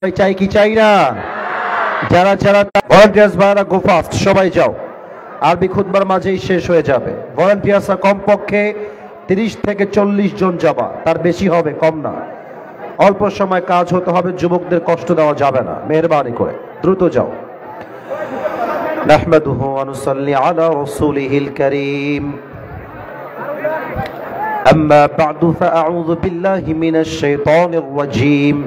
চাই কি চাই না? যারা যারা ভলান্টিয়ার্স ভাইরা গো ফাস্ট, সবাই যাও, আরবি খুতবার মাঝেই শেষ হয়ে যাবে। ভলান্টিয়ার্সরা কমপক্ষে 30 থেকে 40 জন যাবা, তার বেশি হবে, কম না। অল্প সময় কাজ হতে হবে, যুবকদের কষ্ট দেওয়া যাবে না, মেহেরবানি করে দ্রুত যাও। নাহমাদুহু ওয়া নুসাল্লি আলা রাসূলিহিল কারীম। আম্মা বা'দু ফাআউযু বিল্লাহি মিনাশ শাইতানির রাজীম।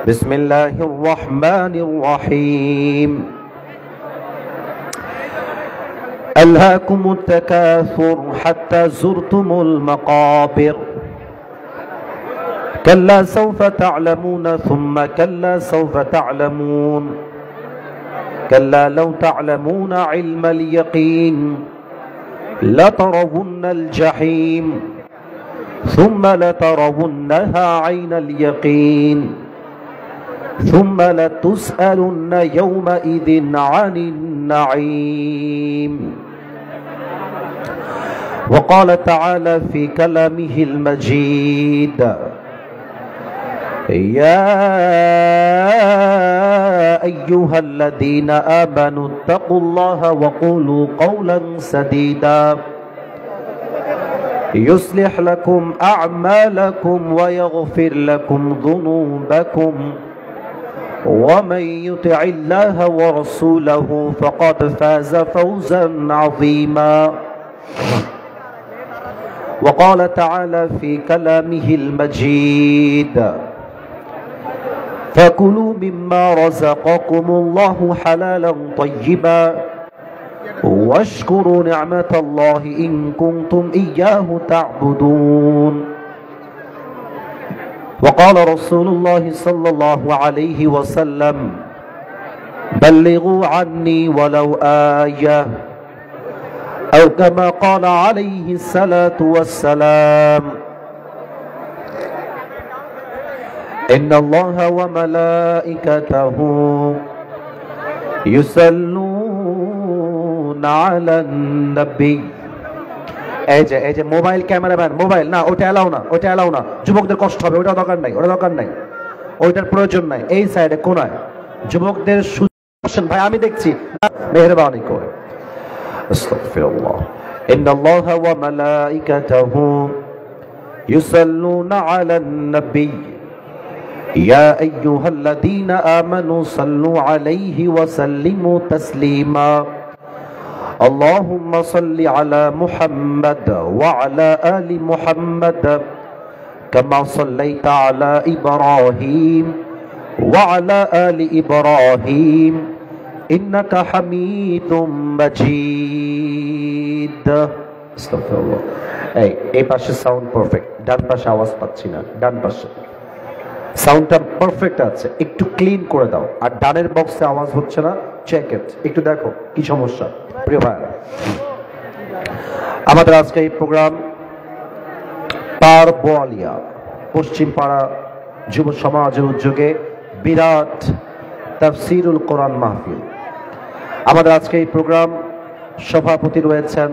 বিসমিল্লাহির রহমানির রহিম। আলহাকুমুত তাকাসুর হাত্তা যুরতুমুল মাকাবির। كلا سوف تعلمون ثم كلا سوف تعلمون كلا لو تعلمون علم اليقين لترون الجحيم ثم لترونها عين اليقين ثم لتسألن يومئذ عن النعيم. وقال تعالى في كلامه المجيد: يا أيها الذين آمنوا اتقوا الله وقولوا قولا سديدا يصلح لكم أعمالكم ويغفر لكم ذنوبكم ومن يطع الله ورسوله فقد فاز فوزا عظيما. وقال تعالى في كلامه المجيد: فكلوا مما رزقكم الله حلالا طيبا واشكروا نعمة الله إن كنتم إياه تعبدون. وقال رسول الله صلى الله عليه وسلم: بلغوا عني ولو آية أو كما قال عليه الصلاة والسلام: إن الله وملائكته يصلون على النبي. এই যে মোবাইল ক্যামেরাম্যান, মোবাইল না, ওটা এলাও না, ওটা এলাও না, যুবকদের কষ্ট হবে, ওটা দরকার নাই, ওটা দরকার নাই, ওইটার প্রয়োজন নাই। এই সাইডে কোনায় যুবকদের ভাই আমি দেখছি, মেহেরবানি করে। আস্তাগফিরুল্লাহ। ইন্নাল্লাহা ওয়া মালাইকাতাহু ইউসাল্লুনা আলান নবী ইয়া আইয়ুহাল্লাযীনা আমানু সাল্লু আলাইহি ওয়া সাল্লিমু তাসলিমা। اللهم صل على محمد وعلى آل محمد كما صليت على إبراهيم وعلى آل إبراهيم إنك حميد مجيد. استغفر الله. এই পাশে সাউন্ড পারফেক্ট, ডান পাশে আওয়াজ পাচ্ছি না, ডান পাশে সাউন্ডটা পারফেক্ট আছে, একটু ক্লিন করে দাও। আর ডানের বক্সে আওয়াজ হচ্ছে না, চেক ইট, একটু দেখো কি সমস্যা। প্রিয় ভাইরা, আমাদের আজকে এই প্রোগ্রাম পার বোয়ালিয়া পশ্চিম পাড়া যুব সমাজের উদ্যোগে বিরাট তাফসিরুল কোরআন মাহফিল। আমাদের আজকে এই প্রোগ্রাম সভাপতি রয়েছেন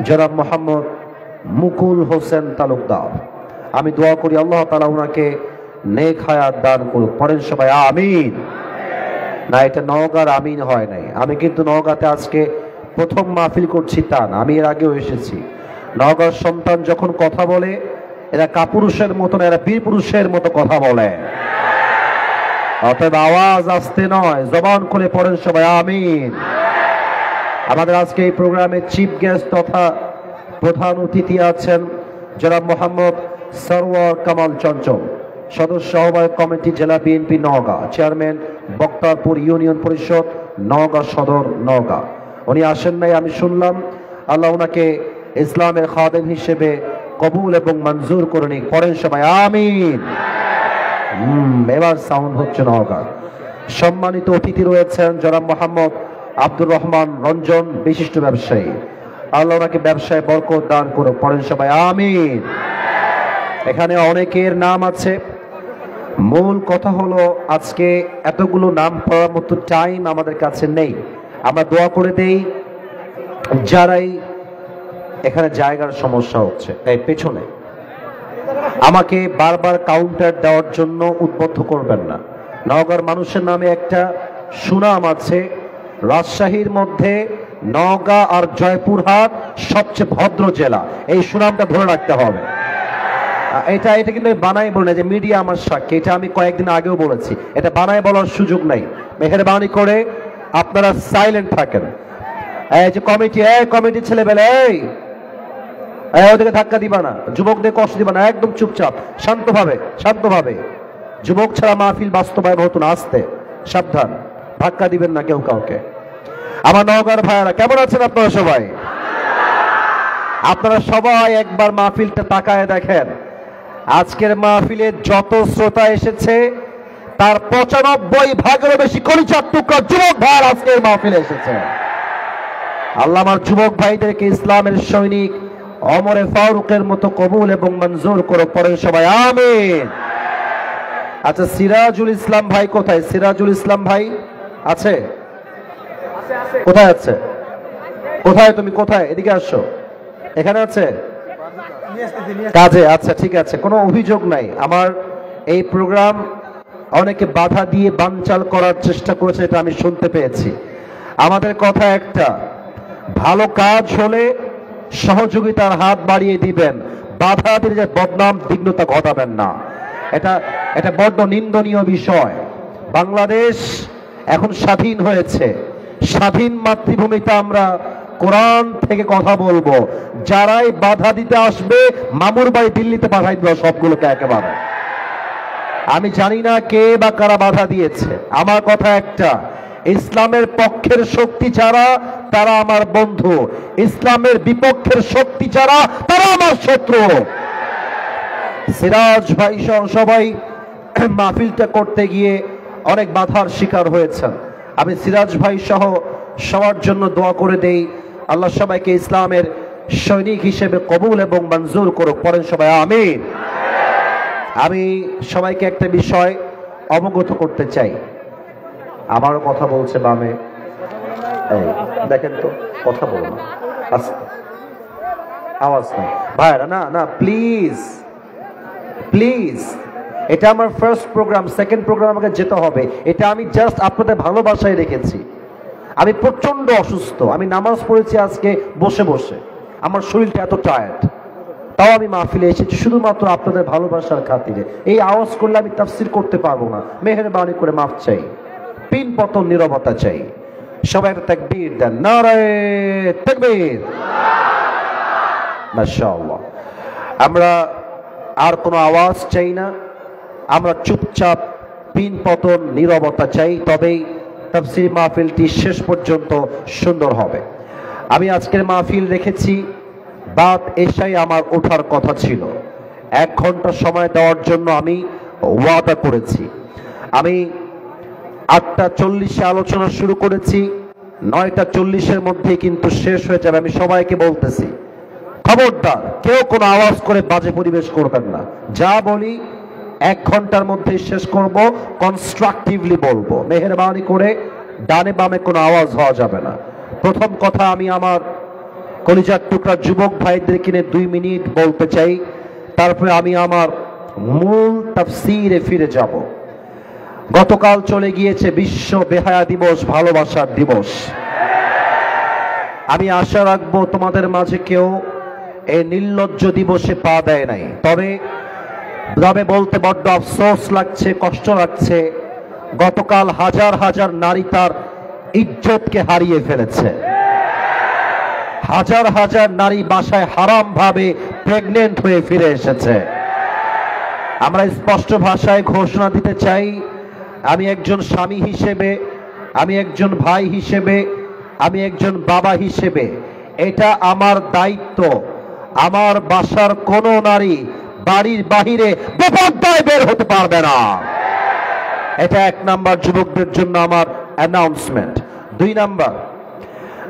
জনাব মোহাম্মদ মুকুল হোসেন তালুকদার। আমি দোয়া করি আল্লাহ তাআলা ওনাকে নেক হায়াত দান করুক। পড়েন সবাই আমিন। না, এটা নওগাঁর আমিন হয় নাই। আমি কিন্তু নওগাঁতে আজকে প্রথম মাহফিল করছি তা না, আমি এর আগেও এসেছি। নওগাঁর সন্তান যখন কথা বলে এরা কাপুরুষের মতো না, এরা বীর পুরুষের মতো কথা বলে। অতএব আওয়াজ আসতে নয়, জবান খুলে পড়েন সবাই আমিন। আমাদের আজকে এই প্রোগ্রামে চিফ গেস্ট তথা প্রধান অতিথি আছেন জনাব মোহাম্মদ সরওয়ার কামাল চঞ্চল, সদস্য আহ্বায়ক কমিটি জেলা BNP Naogaon, chairman Baktarpur union পরিষদ নওগাঁ সদর নওগাঁ। উনি আসেন নাই আমি শুনলাম, আল্লাহ ওনাকে ইসলামের খাদেম হিসেবে কবুল এবং মঞ্জুর করে নিক। পড়েন সবাই আমিন। এবার সাউন্ড হচ্ছে নওগাঁ। সম্মানিত অতিথি রয়েছেন জনাব মোহাম্মদ আব্দুর রহমান রঞ্জন, বিশিষ্ট ব্যবসায়ী। আল্লাহ ওনাকে ব্যবসায় বরকত দান করুক। পড়েন সবাই আমিন। এখানে অনেকের নাম আছে, মূল কথা হলো আজকে এতগুলো নাম পড়ার মতো টাইম আমাদের কাছে নেই। আমরা দোয়া করে দেই যারাই এখানে জায়গার সমস্যা হচ্ছে, এই পেছনে আমাকে বারবার কাউন্টার দেওয়ার জন্য উদ্বুদ্ধ করবেন না। নওগাঁর মানুষের নামে একটা সুনাম আছে, রাজশাহীর মধ্যে নওগাঁ আর জয়পুরহাট সবচেয়ে ভদ্র জেলা, এই সুনামটা ধরে রাখতে হবে। এটা এটা কিন্তু বানাই বলে না, যে মিডিয়া আমার সাক্ষী, এটা আমি কয়েকদিন আগেও বলেছি, এটা বানাই বলার সুযোগ নাই। মেহেরবানি করে আপনারা সাইলেন্ট থাকেন। এই যে কমিটি ছেলেবেলে, ওদেরকে ধাক্কা দিবা না, যুবকদের কষ্ট দিবা না, একদম চুপচাপ শান্তভাবে। যুবক ছাড়া মাহফিল বাস্তবায়ন হতো না, আসতে সাবধান, ধাক্কা দিবেন না কেউ কাউকে। আমার নওগাঁর ভাইয়ারা কেমন আছেন আপনারা সবাই? আপনারা সবাই একবার মাহফিলটা তাকায় দেখেন। আজকের মাহফিলে যত শ্রোতা এসেছে তার 95% বেশি কলিজার টুকরা যুবক ভাই আজকের মাহফিলে এসেছে। আল্লাহ আমার যুবক ভাইদেরকে ইসলামের সৈনিক ওমরে ফারুকের মতো কবুল এবং মঞ্জুর করো, পড়েন সবাই আমিন। আচ্ছা, সিরাজুল ইসলাম ভাই কোথায়? সিরাজুল ইসলাম ভাই আছে? কোথায় আছে? কোথায় তুমি? কোথায়? এদিকে আসো। এখানে আছে কাজে? আচ্ছা ঠিক আছে, কোনো অভিযোগ নাই। আমার এই প্রোগ্রাম অনেকে বাধা দিয়ে বানচাল করার চেষ্টা করেছে, এটা আমি শুনতে পেয়েছি। আমাদের কথা একটা, ভালো কাজ হলে সহযোগিতার হাত বাড়িয়ে দিবেন, বাধা দিয়ে যে বদনাম বিঘ্নতা ঘটাবেন না। এটা বড্ড নিন্দনীয় বিষয়। বাংলাদেশ এখন স্বাধীন হয়েছে, স্বাধীন মাতৃভূমিতে আমরা কোরআন থেকে কথা বলবো। যারাই বাধা দিতে আসবে মামুর বাড়ি দিল্লিতে পাঠাই দেবো সবগুলোকে একেবারে। আমি জানি না কে বা কারা বাধা দিয়েছে। আমার কথা একটা, ইসলামের পক্ষের শক্তি যারা তারা আমার বন্ধু, ইসলামের বিপক্ষের শক্তি যারা তারা আমার শত্রু। সিরাজ ভাই সহ সবাই মাহফিলটা করতে গিয়ে অনেক বাধার শিকার হয়েছেন। আমি সিরাজ ভাই সহ সবার জন্য দোয়া করে দেই, আল্লাহ সবাইকে ইসলামের সৈনিক হিসেবে কবুল এবং মঞ্জুর করুক, পড়েন সবাই আমিন। আমি সবাইকে একটা বিষয় অবগত করতে চাই। আমারও কথা বলছে বামে, দেখেন তো, কথা বলুন, আওয়াজ নাই ভাইরা, না প্লিজ। এটা আমার ফার্স্ট প্রোগ্রাম, সেকেন্ড প্রোগ্রাম আমাকে যেতে হবে। এটা আমি জাস্ট আপনাদের ভালোবাসায় রেখেছি। আমি প্রচন্ড অসুস্থ, আমি নামাজ পড়েছি আজকে বসে, আমার শরীরটা এত টায়ার্ড, তাও আমি মাহফিলে এসেছি শুধুমাত্র আপনাদের ভালোবাসার খাতিরে। এই আওয়াজ করলে আমি তাফসীর করতে পারবো না, মেহেরবানি করে মাফ চাই, পিন পতন নীরবতা চাই। সবাই একটা তাকবীর দেন, নারায়ে তাকবীর, মাশাআল্লাহ। আমরা আর কোনো আওয়াজ চাই না, আমরা চুপচাপ পিন পতন নীরবতা চাই, তবেই তাফসীর মাহফিলটি শেষ পর্যন্ত সুন্দর হবে। আমি আজকের মাহফিল রেখেছি বাদ এশায় আমার ওঠার কথা ছিল। 1 ঘন্টা সময় দেওয়ার জন্য আমি ওয়াদা করেছি। আমি 8:40 আলোচনা শুরু করেছি, 9:40 মধ্যে কিন্তু শেষ হয়ে যাবে। আমি সবাইকে বলতেছি, খবরদার কেউ কোনো আওয়াজ করে বাজে পরিবেশ করবেন না। যা বলি 1 ঘন্টার মধ্যে শেষ করব, কনস্ট্রাকটিভলি বলবো। মেহেরবানি করে ডানে বামে কোনো আওয়াজ হওয়া যাবে না। প্রথম কথা, আমি আমার কলিজার টুকরা যুবক ভাইদের কিনে 2 মিনিট বলতে চাই, তারপরে আমি আমার মূল তাফসীরে ফিরে যাব। গতকাল চলে গিয়েছে বিশ্ব বেহায়া দিবস, ভালোবাসার দিবস। আমি আশা রাখবো তোমাদের মাঝে কেউ এই নির্লজ্জ দিবসে পা দেয় নাই। তবে বলতে বড্ড আফসোস লাগছে, কষ্ট লাগছে, গতকাল হাজার হাজার নারী তার ইজ্জতকে হারিয়ে ফেলেছে। হাজার হাজার নারী বাসায় হারাম ভাবে প্রেগনেন্ট হয়ে ফিরে এসেছে। আমরা স্পষ্ট ভাষায় ঘোষণা দিতে চাই, আমি একজন স্বামী হিসেবে, আমি একজন ভাই হিসেবে, আমি একজন বাবা হিসেবে, এটা আমার দায়িত্ব। আমার বাসার কোনো নারী বাড়ির বাহিরে বেপরদায় বের হতে পারবে না। এটা 1 নাম্বার যুবকদের জন্য আমার অ্যানাউন্সমেন্ট। 2 নাম্বার,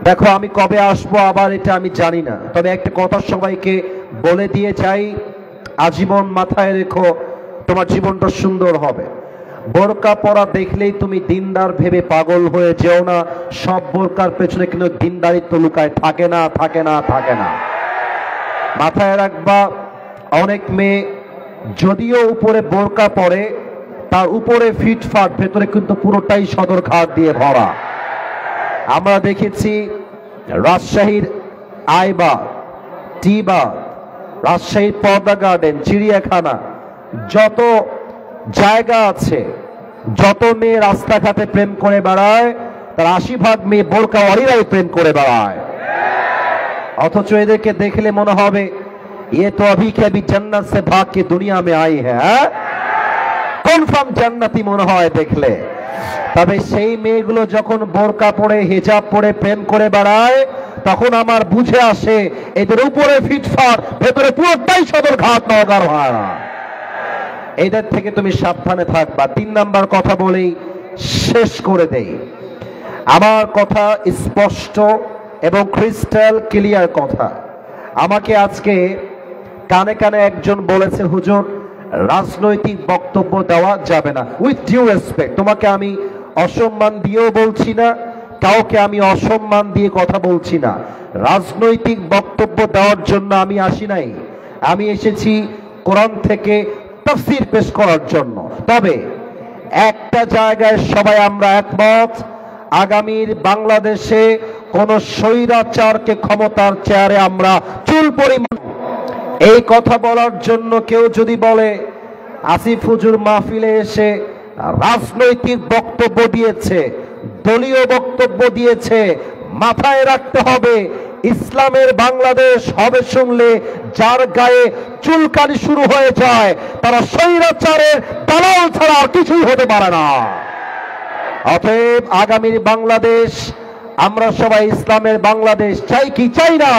দেখো আমি কবে আসবো আবার এটা আমি জানি না, তবে একটা কথা সবাইকে বলে দিয়ে যাই, আজীবন মাথায় রেখো, তোমার জীবনটা সুন্দর হবে। বোরকা পরা দেখলেই তুমি দিনদার ভেবে পাগল হয়ে যেও না। সব বোরকার পেছনে কিন্তু দিনদারিত্ব লুকায় থাকে না। মাথায় রাখবা, অনেক মেয়ে যদিও উপরে বোরকা পরে, তার উপরে ফিটফাট, ভেতরে কিন্তু পুরোটাই সদরঘাট দিয়ে ভরা। আমরা দেখেছি রাজশাহীর আইবাগ, টিবাগ, রাজশাহীর পদ্মা গার্ডেন, চিড়িয়াখানা, যত জায়গা আছে, যত মেয়ে রাস্তাঘাটে প্রেম করে বেড়ায়, তার ৮০% মেয়ে বোরকাওয়ালিরাই প্রেম করে বেড়ায়। অথচ এদেরকে দেখলে মনে হবে ये तो अभी के अभी जन्नत से भाग के दुनिया में आई है। কনফার্ম জান্নাতি মনে হয় দেখলে। তবে সেই মেয়েগুলো যখন বোরকা পরে, হিজাব পরে প্রেম করে বেড়ায়, তখন আমার বুঝে আসে এদের উপরে ফিটফাট, ভেতরে পুরোটাই সদরঘাট নওগাঁর ভাড়া। এদের থেকে তুমি সাবধানে থাকবা। ৩ নাম্বার কথা বলেই শেষ করে দেই। আমার কথা স্পষ্ট এবং ক্রিস্টাল ক্লিয়ার কথা। আমাকে আজকে কানে কানে একজন বলেছে, হুজুর রাজনৈতিক বক্তব্য দেওয়া যাবে না। উইথ ডিউ রেসপেক্ট, তোমাকে আমি অসম্মান দিয়েও বলছি না, কাউকে আমি অসম্মান দিয়ে কথা বলছি না। রাজনৈতিক বক্তব্য দেওয়ার জন্য আমি আসি নাই, আমি এসেছি কোরআন থেকে তাফসীর পেশ করার জন্য। তবে একটা জায়গায় সবাই আমরা একমত, আগামীর বাংলাদেশে কোন স্বৈরাচারকে ক্ষমতার চেয়ারে আমরা চুল পরিমাণ। এই কথা বলার জন্য কেউ যদি বলে আসিফ হুজুর মাহফিলে এসে রাজনৈতিক বক্তব্য দিয়েছে, দলীয় বক্তব্য দিয়েছে, মাথায় রাখতে হবে ইসলামের বাংলাদেশ হবে শুনলে যার গায়ে চুলকানি শুরু হয়ে যায় তারা স্বৈরাচারের দালাল ছাড়া আর কিছুই হতে পারে না। অতএব আগামীর বাংলাদেশ আমরা সবাই ইসলামের বাংলাদেশ চাই কি চাই না?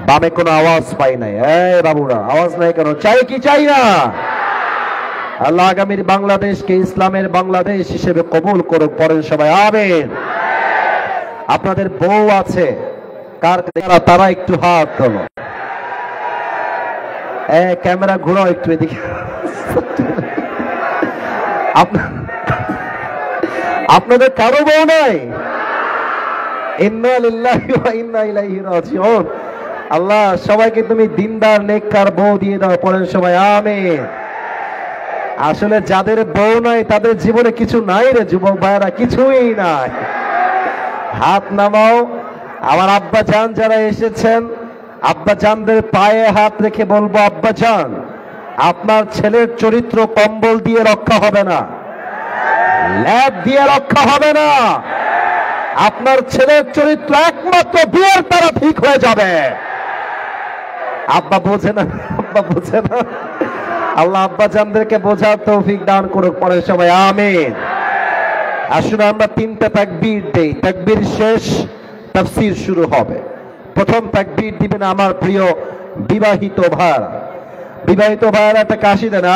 বামে কোনো আওয়াজ পাই নাই। এই বাবুরা আওয়াজ নাই কেন? চাই কি চাই না? আল্লাহ আগামীর বাংলাদেশকে ইসলামের বাংলাদেশ হিসেবে কবুল করুক। পরেন সবাই আমিন। আপনাদের বউ আছে কার, তারা একটু হাত তোলো। ক্যামেরা ঘুরাও একটু এদিকে। আপনাদের কারো বউ নাই? ইন্না লিল্লাহি ওয়া ইন্না ইলাইহি রাজিউন। আল্লাহ সবাইকে তুমি দিনদার নেককার বউ দিয়ে দাও। পড়েন সবাই আমিন। আসলে যাদের বউ নাই তাদের জীবনে কিছু নাই রে যুবক ভাইরা, কিছুই নাই। হাত নামাও। আমার আব্বা জান যারা এসেছেন, আব্বা জানদের পায়ে হাত রেখে বলবো, আব্বা জান আপনার ছেলের চরিত্র কম্বল দিয়ে রক্ষা হবে না, ল্যাব দিয়ে রক্ষা হবে না। আপনার ছেলের চরিত্র একমাত্র বিয়ের দ্বারা ঠিক হয়ে যাবে। আব্বা বোঝে না, আব্বা বোঝে না। আল্লাহ আব্বা জানদেরকে বোঝার তৌফিক দান করুক। পরে সবাই আমিন। আসুন আমরা 3টা তাকবীর দেই, তাকবীর শেষ তাফসীর শুরু হবে। প্রথম তাকবীর দিবেন আমার প্রিয় বিবাহিত ভাইরা। বিবাহিত ভাইরা একটা কাশি দেন।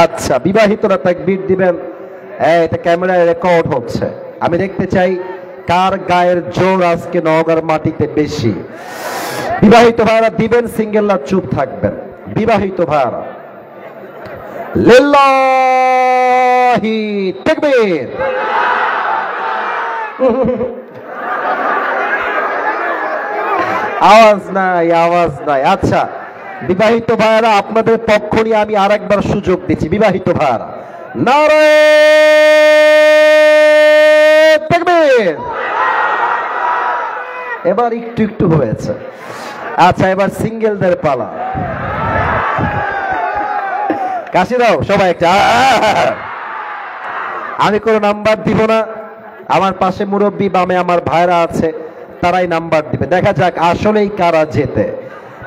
আচ্ছা, বিবাহিতরা তাকবীর দিবেন। এটা ক্যামেরায় রেকর্ড হচ্ছে। আমি দেখতে চাই কার গায়ের জোর আজকে নওগাঁর মাটিতে বেশি। বিবাহিত ভাইরা দিবেন, সিঙ্গেলরা চুপ থাকবেন। বিবাহিত ভাইরা লিল্লাহি তাকবীর। আওয়াজ নাই, আওয়াজ নাই। আচ্ছা বিবাহিত ভাইরা আপনাদের পক্ষ নিয়ে আমি আরেকবার সুযোগ দিচ্ছি। বিবাহিত ভাইরা নারে তাকবীর। এবার একটু একটু হয়েছে। আচ্ছা এবার সিঙ্গেলদের পালা। কাশি দাও সবাই একটা। আমি কোনো নাম্বার দিব না, আমার পাশে মুরব্বী, বামে আমার ভাইরা আছে, তারাই নাম্বার দিবে। দেখা যাক আসলেই কারা জেতে।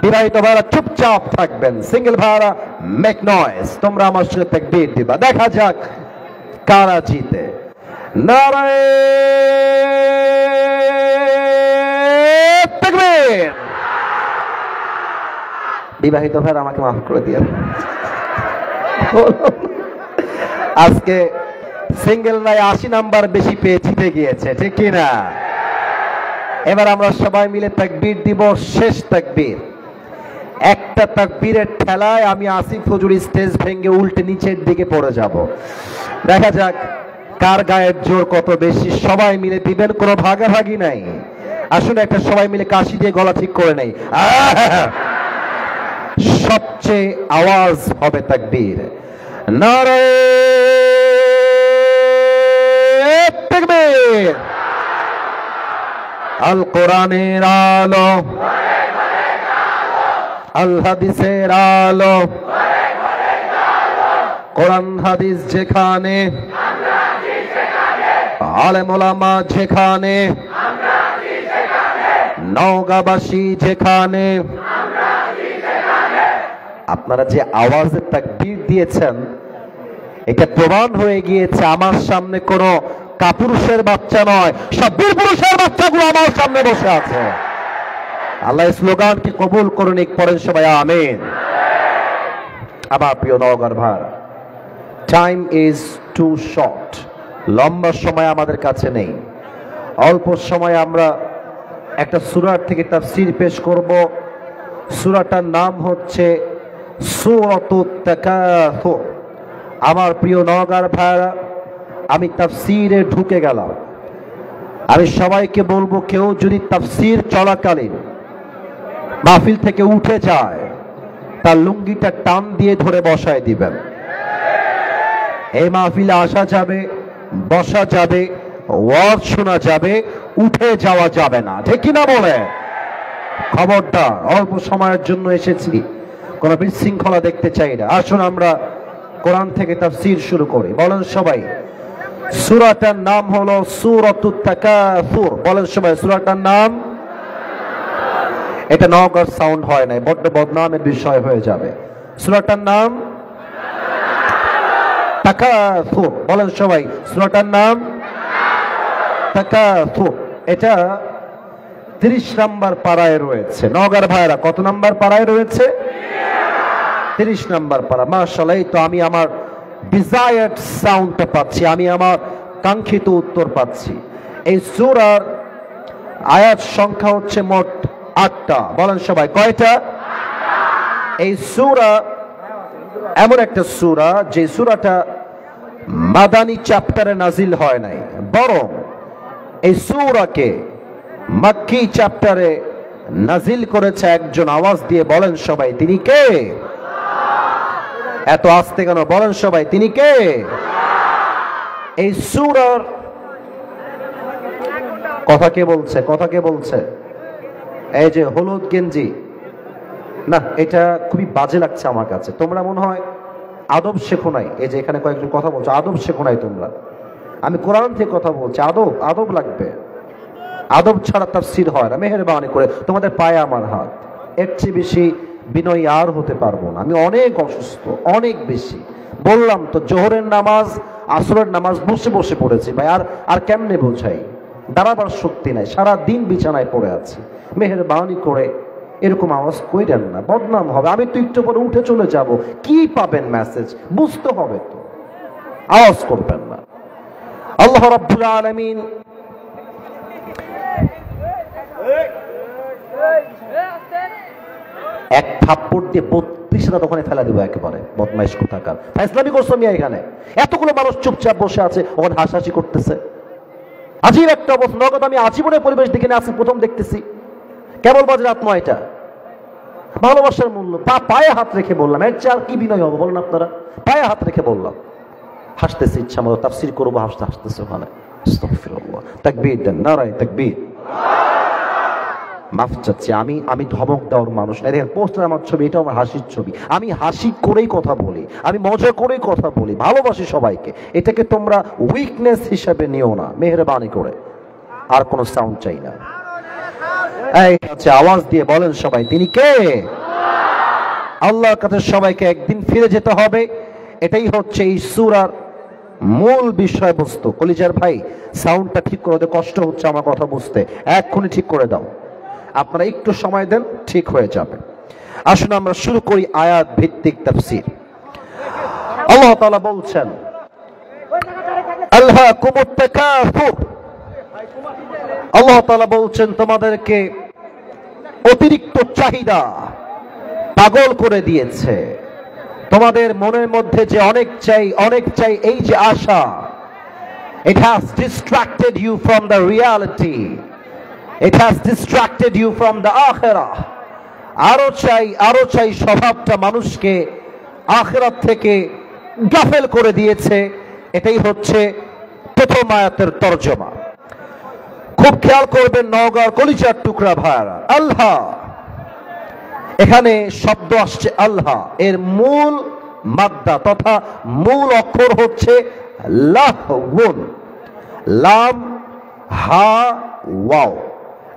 বিবাহিত ভাইরা চুপচাপ থাকবেন, সিঙ্গেল ভাইরা মেক নয়েজ। তোমরা আমার সাথে তাকবীর দিবা, দেখা যাক কারা জিতে। নারে তাকবীর। বিবাহিত ভাইরা আমাকে মাফ করে দিয়ে, আজকে সিঙ্গেলরাই 80 নাম্বার বেশি পেয়ে জিতে গিয়েছে, ঠিক কিনা? এবার আমরা সবাই মিলে তাকবীর দিব, শেষ তাকবীর। একটা তাকবীরের ঠেলায় আমি আসিফ হুজুর স্টেজ ভেঙে উল্টে নিচের দিকে পড়ে যাব। দেখা যাক কার গায়ের জোর কত বেশি। সবাই মিলে দিবেন, কোনো ভাগাভাগি নাই। আসুন একটা সবাই মিলে কাশি দিয়ে গলা ঠিক করে নেই। সবচেয়ে আওয়াজ হবে তাকবীর। নারে তাকবীর। আল কোরআনের আলো, আল হাদিসের আলো, কোরআন হাদিস যেখানে, আলেম ওলামা যেখানে, নওগাঁবাসী যেখানে, আপনারা যে আওয়াজে তাকবীর দিয়েছেন এটা প্রমাণ হয়ে গিয়েছে আমার সামনে কোনো কাপুরুষের বাচ্চা নয়, সব বীর পুরুষের বাচ্চাগুলো আমার সামনে বসে আছে। আল্লাহ স্লোগানকে কবুল করুন, পড়েন সবাই আমিন। আমার প্রিয় নওগাঁর ভাইরা, টাইম ইজ টু শর্ট, লম্বা সময় আমাদের কাছে নেই। অল্প সময় আমরা একটা সূরার থেকে তাফসীর পেশ করব। সূরাটার নাম হচ্ছে সূরাতুত তাকাসুর। আমার প্রিয় নওগাঁর ভাইরা, আমি তাফসীরে ঢুকে গেলাম। আমি সবাইকে বলবো, কেউ যদি তাফসীর চলাকালীন মাহফিল থেকে উঠে যায় তার লুঙ্গিটা টান দিয়ে ধরে বসায় দিবেন। এই মাহফিলে আসা যাবে, বসা যাবে, ওয়াজ শোনা যাবে, উঠে যাওয়া যাবে না, ঠিক কিনা বলে? খবরদার, অল্প সময়ের জন্য এসেছি, কোনো বিশৃঙ্খলা দেখতে চাই না। আসুন আমরা কোরআন থেকে তাফসীর শুরু করি। বলেন সবাই, সূরাটার নাম হলো সূরাতুত তাকাসুর। বলেন সবাই, সূরাটার নাম। এটা নওগাঁর সাউন্ড হয় নাই, বড্ড বদনামের বিষয় হয়ে যাবে। সূরাটার নাম তাকাসুর। বলেন সবাই, সূরাটার নাম তাকাসুর। এটা 30 নাম্বার পারায় রয়েছে। নওগাঁর ভাইরা, কত নাম্বার পারায় রয়েছে? 30 নাম্বার পারা। মাশাআল্লাহ, এই তো আমি আমার ডিজায়ার্ড সাউন্ডটা পাচ্ছি, আমি আমার কাঙ্ক্ষিত উত্তর পাচ্ছি। এই সূরার আয়াত সংখ্যা হচ্ছে মোট 8টা। বলেন সবাই, কয়টা? এই সূরা এমন একটা সূরা যে সূরাটা মাদানী চ্যাপ্টারে নাজিল হয় নাই, বরং এই সূরাকে মক্কি চ্যাপ্টারে নাজিল করেছে একজন। আওয়াজ দিয়ে বলেন সবাই, তিনি কে? এত আস্তে কেন? বলেন সবাই, তিনি কে? এই সূরার কথা কে বলছে? কথা কে বলছে? এই যে হলুদ গেঞ্জি, না এটা খুবই বাজে লাগছে আমার কাছে। তোমরা মনে হয় আদব শেখো নাই। এই যে এখানে কয়েকজন কথা বলছো, আদব শেখো নাই তোমরা। আমি কোরআন থেকে কথা বলছি, আদব আদব লাগবে। আদব ছাড়া তাফসীর হয় না। মেহেরবানি করে তোমাদের পায়ে আমার হাত, এর চেয়ে বেশি বিনয়ী আর হতে পারবো না। আমি অনেক অসুস্থ, অনেক বেশি। বললাম তো, জোহরের নামাজ, আসরের নামাজ বসে বসে পড়েছি ভাই। আর কেমনে বোঝাই? দাঁড়াবার শক্তি নাই, সারা দিন বিছানায় পড়ে আছি। মেহেরবানি করে এরকম আওয়াজ কইরেন না, বদনাম হবে। আমি তো একটু পরে উঠে চলে যাব, কি পাবেন মেসেজ? বুঝতে হবে তো, আওয়াজ করবেন না। আল্লাহ রাব্বুল আলামিন এক থাপ্পড় দিয়ে 32টা দোকানে ফেলা দিব একেবারে। বদমাইশ কোথাকার! ফাইজলামি করছো মিয়া? এখানে এতগুলো মানুষ চুপচাপ বসে আছে, ওখানে হাসাহাসি করতেছে। আজীব একটা অবস্থা। নগদ আমি আজীবনের পরিবেশ দেখে আসি, প্রথম দেখতেছি। কেবল বাজে রাত 9টা। ভালোবাসার মূল্য পায়ে হাত রেখে বললাম। এর চেয়ে আর কি বিনয় হবে বলেন আপনারা? পায়ে হাত রেখে বললাম। হাসতেছি ইচ্ছা মতো, তাফসীর করবো, হাসতেছে ওখানে। আস্তাগফিরুল্লাহ। তাকবীর দেন, নারায়ে তাকবীর। মাফ চাচ্ছি, আমি ধমক দেওয়ার মানুষ না। দেখেন পোস্টার আমার ছবি, এটা আমার হাসির ছবি। আমি হাসি করেই কথা বলি, আমি মজা করেই কথা বলি, ভালোবাসি সবাইকে। এটাকে তোমরা উইকনেস হিসাবে নিও না, মেহেরবানি করে। আর কোনো সাউন্ড চাই না। এই হচ্ছে, আওয়াজ দিয়ে বলেন সবাই, তিনি কে? আল্লাহর কাছে সবাইকে একদিন ফিরে যেতে হবে। এটাই হচ্ছে এই সূরার মূল বিষয়বস্তু। কলিজার ভাই, সাউন্ডটা ঠিক করে দাও, কষ্ট হচ্ছে আমার কথা বুঝতে। এক্ষুনি ঠিক করে দাও। আপনারা একটু সময় দেন, ঠিক হয়ে যাবে। আসুন আমরা শুরু করি আয়াত ভিত্তিক তাফসীর। আল্লাহ তাআলা বলছেন, আলহাকুমুত তাকাসুর। আল্লাহ তাআলা বলছেন, তোমাদেরকে অতিরিক্ত চাহিদা পাগল করে দিয়েছে। তোমাদের মনের মধ্যে যে অনেক চাই, অনেক চাই, এই যে আশা, it has distracted you from the reality. It has distracted you from the akhirah. আরো চাই স্বভাবটা মানুষকে আখিরাত থেকে গাফেল করে দিয়েছে। এটাই হচ্ছে প্রথম আয়াতের তরজমা। খুব খেয়াল করবেন নওগাঁর কলিজার টুকরা ভাইরা, আল্লাহ, এখানে শব্দ আসছে আল্লাহ, এর মূল মাদ্দা তথা মূল অক্ষর হচ্ছে লাহওয়ুন, লাম হা ওয়াও।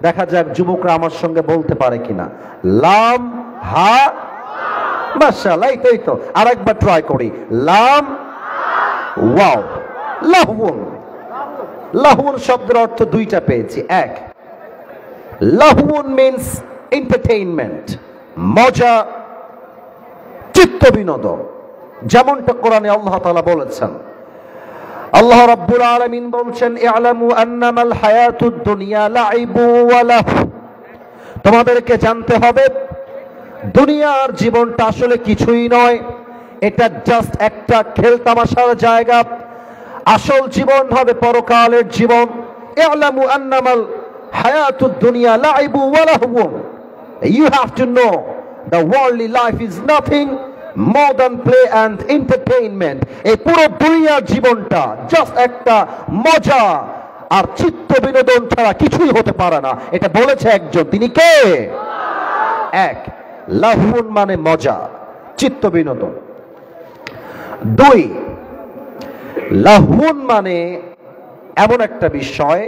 দেখা যাক যুবকরা আমার সঙ্গে বলতে পারে কিনা, লাম হা, মাশাআল্লাহ, এই তো আরেকবার ট্রাই করি, লাম ওয়াও, লাহওয়ুন। লাহওয়ুন শব্দের অর্থ দুইটা পেয়েছি। এক, লাহওয়ুন মিন্স এন্টারটেইনমেন্ট, মজা, চিত্ত বিনোদন, যেমনটা কোরআনে আল্লাহ তাআলা বলেছেন। আল্লাহ রাব্বুল আলামিন বলছেন, ই'লামু আন্নামাল হায়াতুদ দুনিয়া লাইবু ওয়া লাহু, তোমাদেরকে জানতে হবে দুনিয়ার জীবনটা আসলে কিছুই নয়, এটা জাস্ট একটা খেলতামাশার জায়গা। আসল জীবন হবে পরকালের জীবন। ই'লামু আন্নামাল হায়াতুদ দুনিয়া লাইবু ওয়া লাহু, you have to know the worldly life is nothing more than play and entertainment. এই পুরো দুনিয়ার জীবনটা জাস্ট একটা মজা আর চিত্ত বিনোদন ছাড়া কিছুই হতে পারে না। এটা বলেছে একজন, তিনি কে? এক, লাহওয়ুন মানে মজা, চিত্ত বিনোদন। দুই, লাহওয়ুন মানে এমন একটা বিষয়,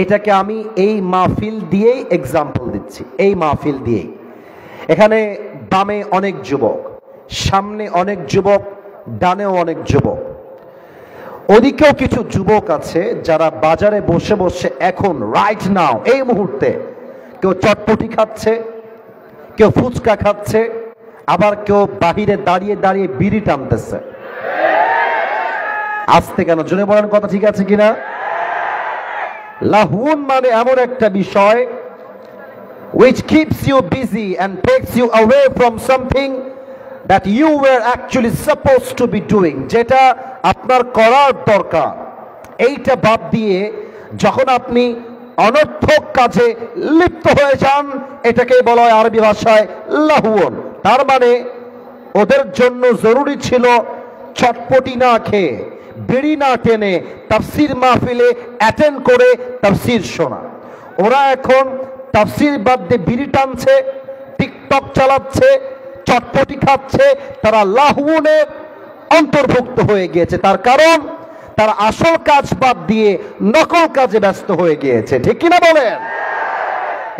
এটাকে আমি এই মাহফিল দিয়েই এক্সাম্পল দিচ্ছি। এই মাহফিল দিয়েই, এখানে বামে অনেক যুবক, সামনে অনেক যুবক, ডানেও অনেক যুবক, ওদিকেও কিছু যুবক আছে যারা বাজারে বসে বসে এখন রাইট নাও এই মুহূর্তে কেউ চটপটি খাচ্ছে, কেউ ফুচকা খাচ্ছে, আবার কেউ বাহিরে দাঁড়িয়ে দাঁড়িয়ে বিড়ি টানতেছে। আসতে কেন, জোরে বলেন কথা ঠিক আছে কিনা? লাহওয়ুন মানে এমন একটা বিষয় which keeps you busy and takes you away from something that you were actually supposed to be doing, যেটা আপনার করার দরকার। এইটা বাদ দিয়ে যখন আপনি অনর্থক কাজে লিপ্ত হয়ে যান, এটাকে বলা হয় আরবি ভাষায় লাহওয়ুন। তার মানে ওদের জন্য জরুরি ছিল চটপটি না খেয়ে, বিড়ি না টেনে তাফসীর মাহফিলে অ্যাটেন্ড করে তাফসীর শোনা। ওরা এখন তাফসীর বাদ দিয়ে বিড়ি টানছে, টিকটক চালাচ্ছে, চটপটি খাচ্ছে, তারা লাহওয়ুনের অন্তর্ভুক্ত হয়ে গিয়েছে। তার কারণ তারা আসল কাজ বাদ দিয়ে নকল কাজে ব্যস্ত হয়ে গিয়েছে। ঠিক কিনা বলেন?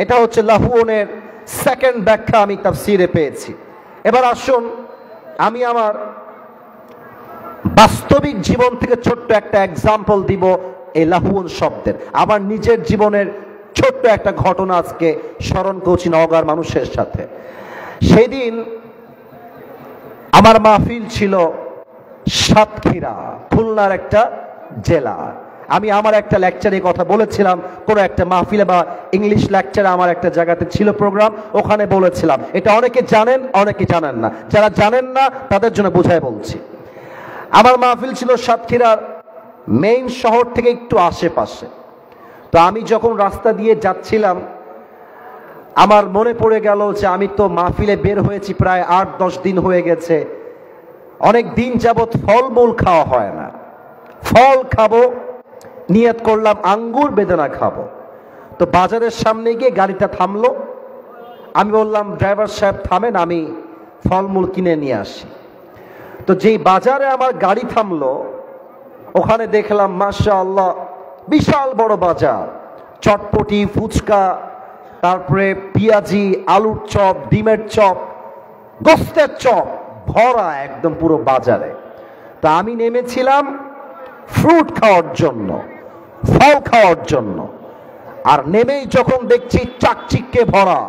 এটা হচ্ছে লাহওয়ুনের সেকেন্ড ব্যাখ্যা আমি তাফসীরে পেয়েছি। এবার আসুন আমি আমার বাস্তবিক জীবন থেকে ছোট্ট একটা এক্সাম্পল দিব এই লাহওয়ুন শব্দের। আমার নিজের জীবনের ছোট্ট একটা ঘটনা আজকে স্মরণ করছি নওগাঁর মানুষের সাথে। সেদিন আমার মাহফিল ছিল সাতক্ষীরা, খুলনার একটা জেলা। আমি আমার একটা লেকচারে কথা বলেছিলাম, কোনো একটা মাহফিলে বা ইংলিশ লেকচারে আমার একটা জায়গাতে ছিল প্রোগ্রাম, ওখানে বলেছিলাম। এটা অনেকে জানেন, অনেকে জানেন না। যারা জানেন না তাদের জন্য বোঝায় বলছি। আমার মাহফিল ছিল সাতক্ষীরার মেইন শহর থেকে একটু আশেপাশে। তো আমি যখন রাস্তা দিয়ে যাচ্ছিলাম, আমার মনে পড়ে গেল যে আমি তো মাহফিলে বের হয়েছি প্রায় 8-10 দিন হয়ে গেছে, অনেক দিন যাবৎ ফলমূল খাওয়া হয় না। ফল খাবো, নিয়ত করলাম আঙ্গুর বেদানা খাবো। তো বাজারের সামনে গিয়ে গাড়িটা থামলো, আমি বললাম ড্রাইভার সাহেব থামেন, আমি ফলমূল কিনে নিয়ে আসি। তো যেই বাজারে আমার গাড়ি থামলো, ওখানে দেখলাম মাশাআল্লাহ বিশাল বড় বাজার, চটপটি, ফুচকা, তারপরে পেঁয়াজি, আলুর চপ, ডিমের চপ, গোস্তের চপ ভরা একদম পুরো বাজারে। তা আমি নেমেছিলাম ফ্রুট খাওয়ার জন্য, ফল খাওয়ার জন্য। আর নেমেই যখন দেখছি চাকচিক্যে ভরা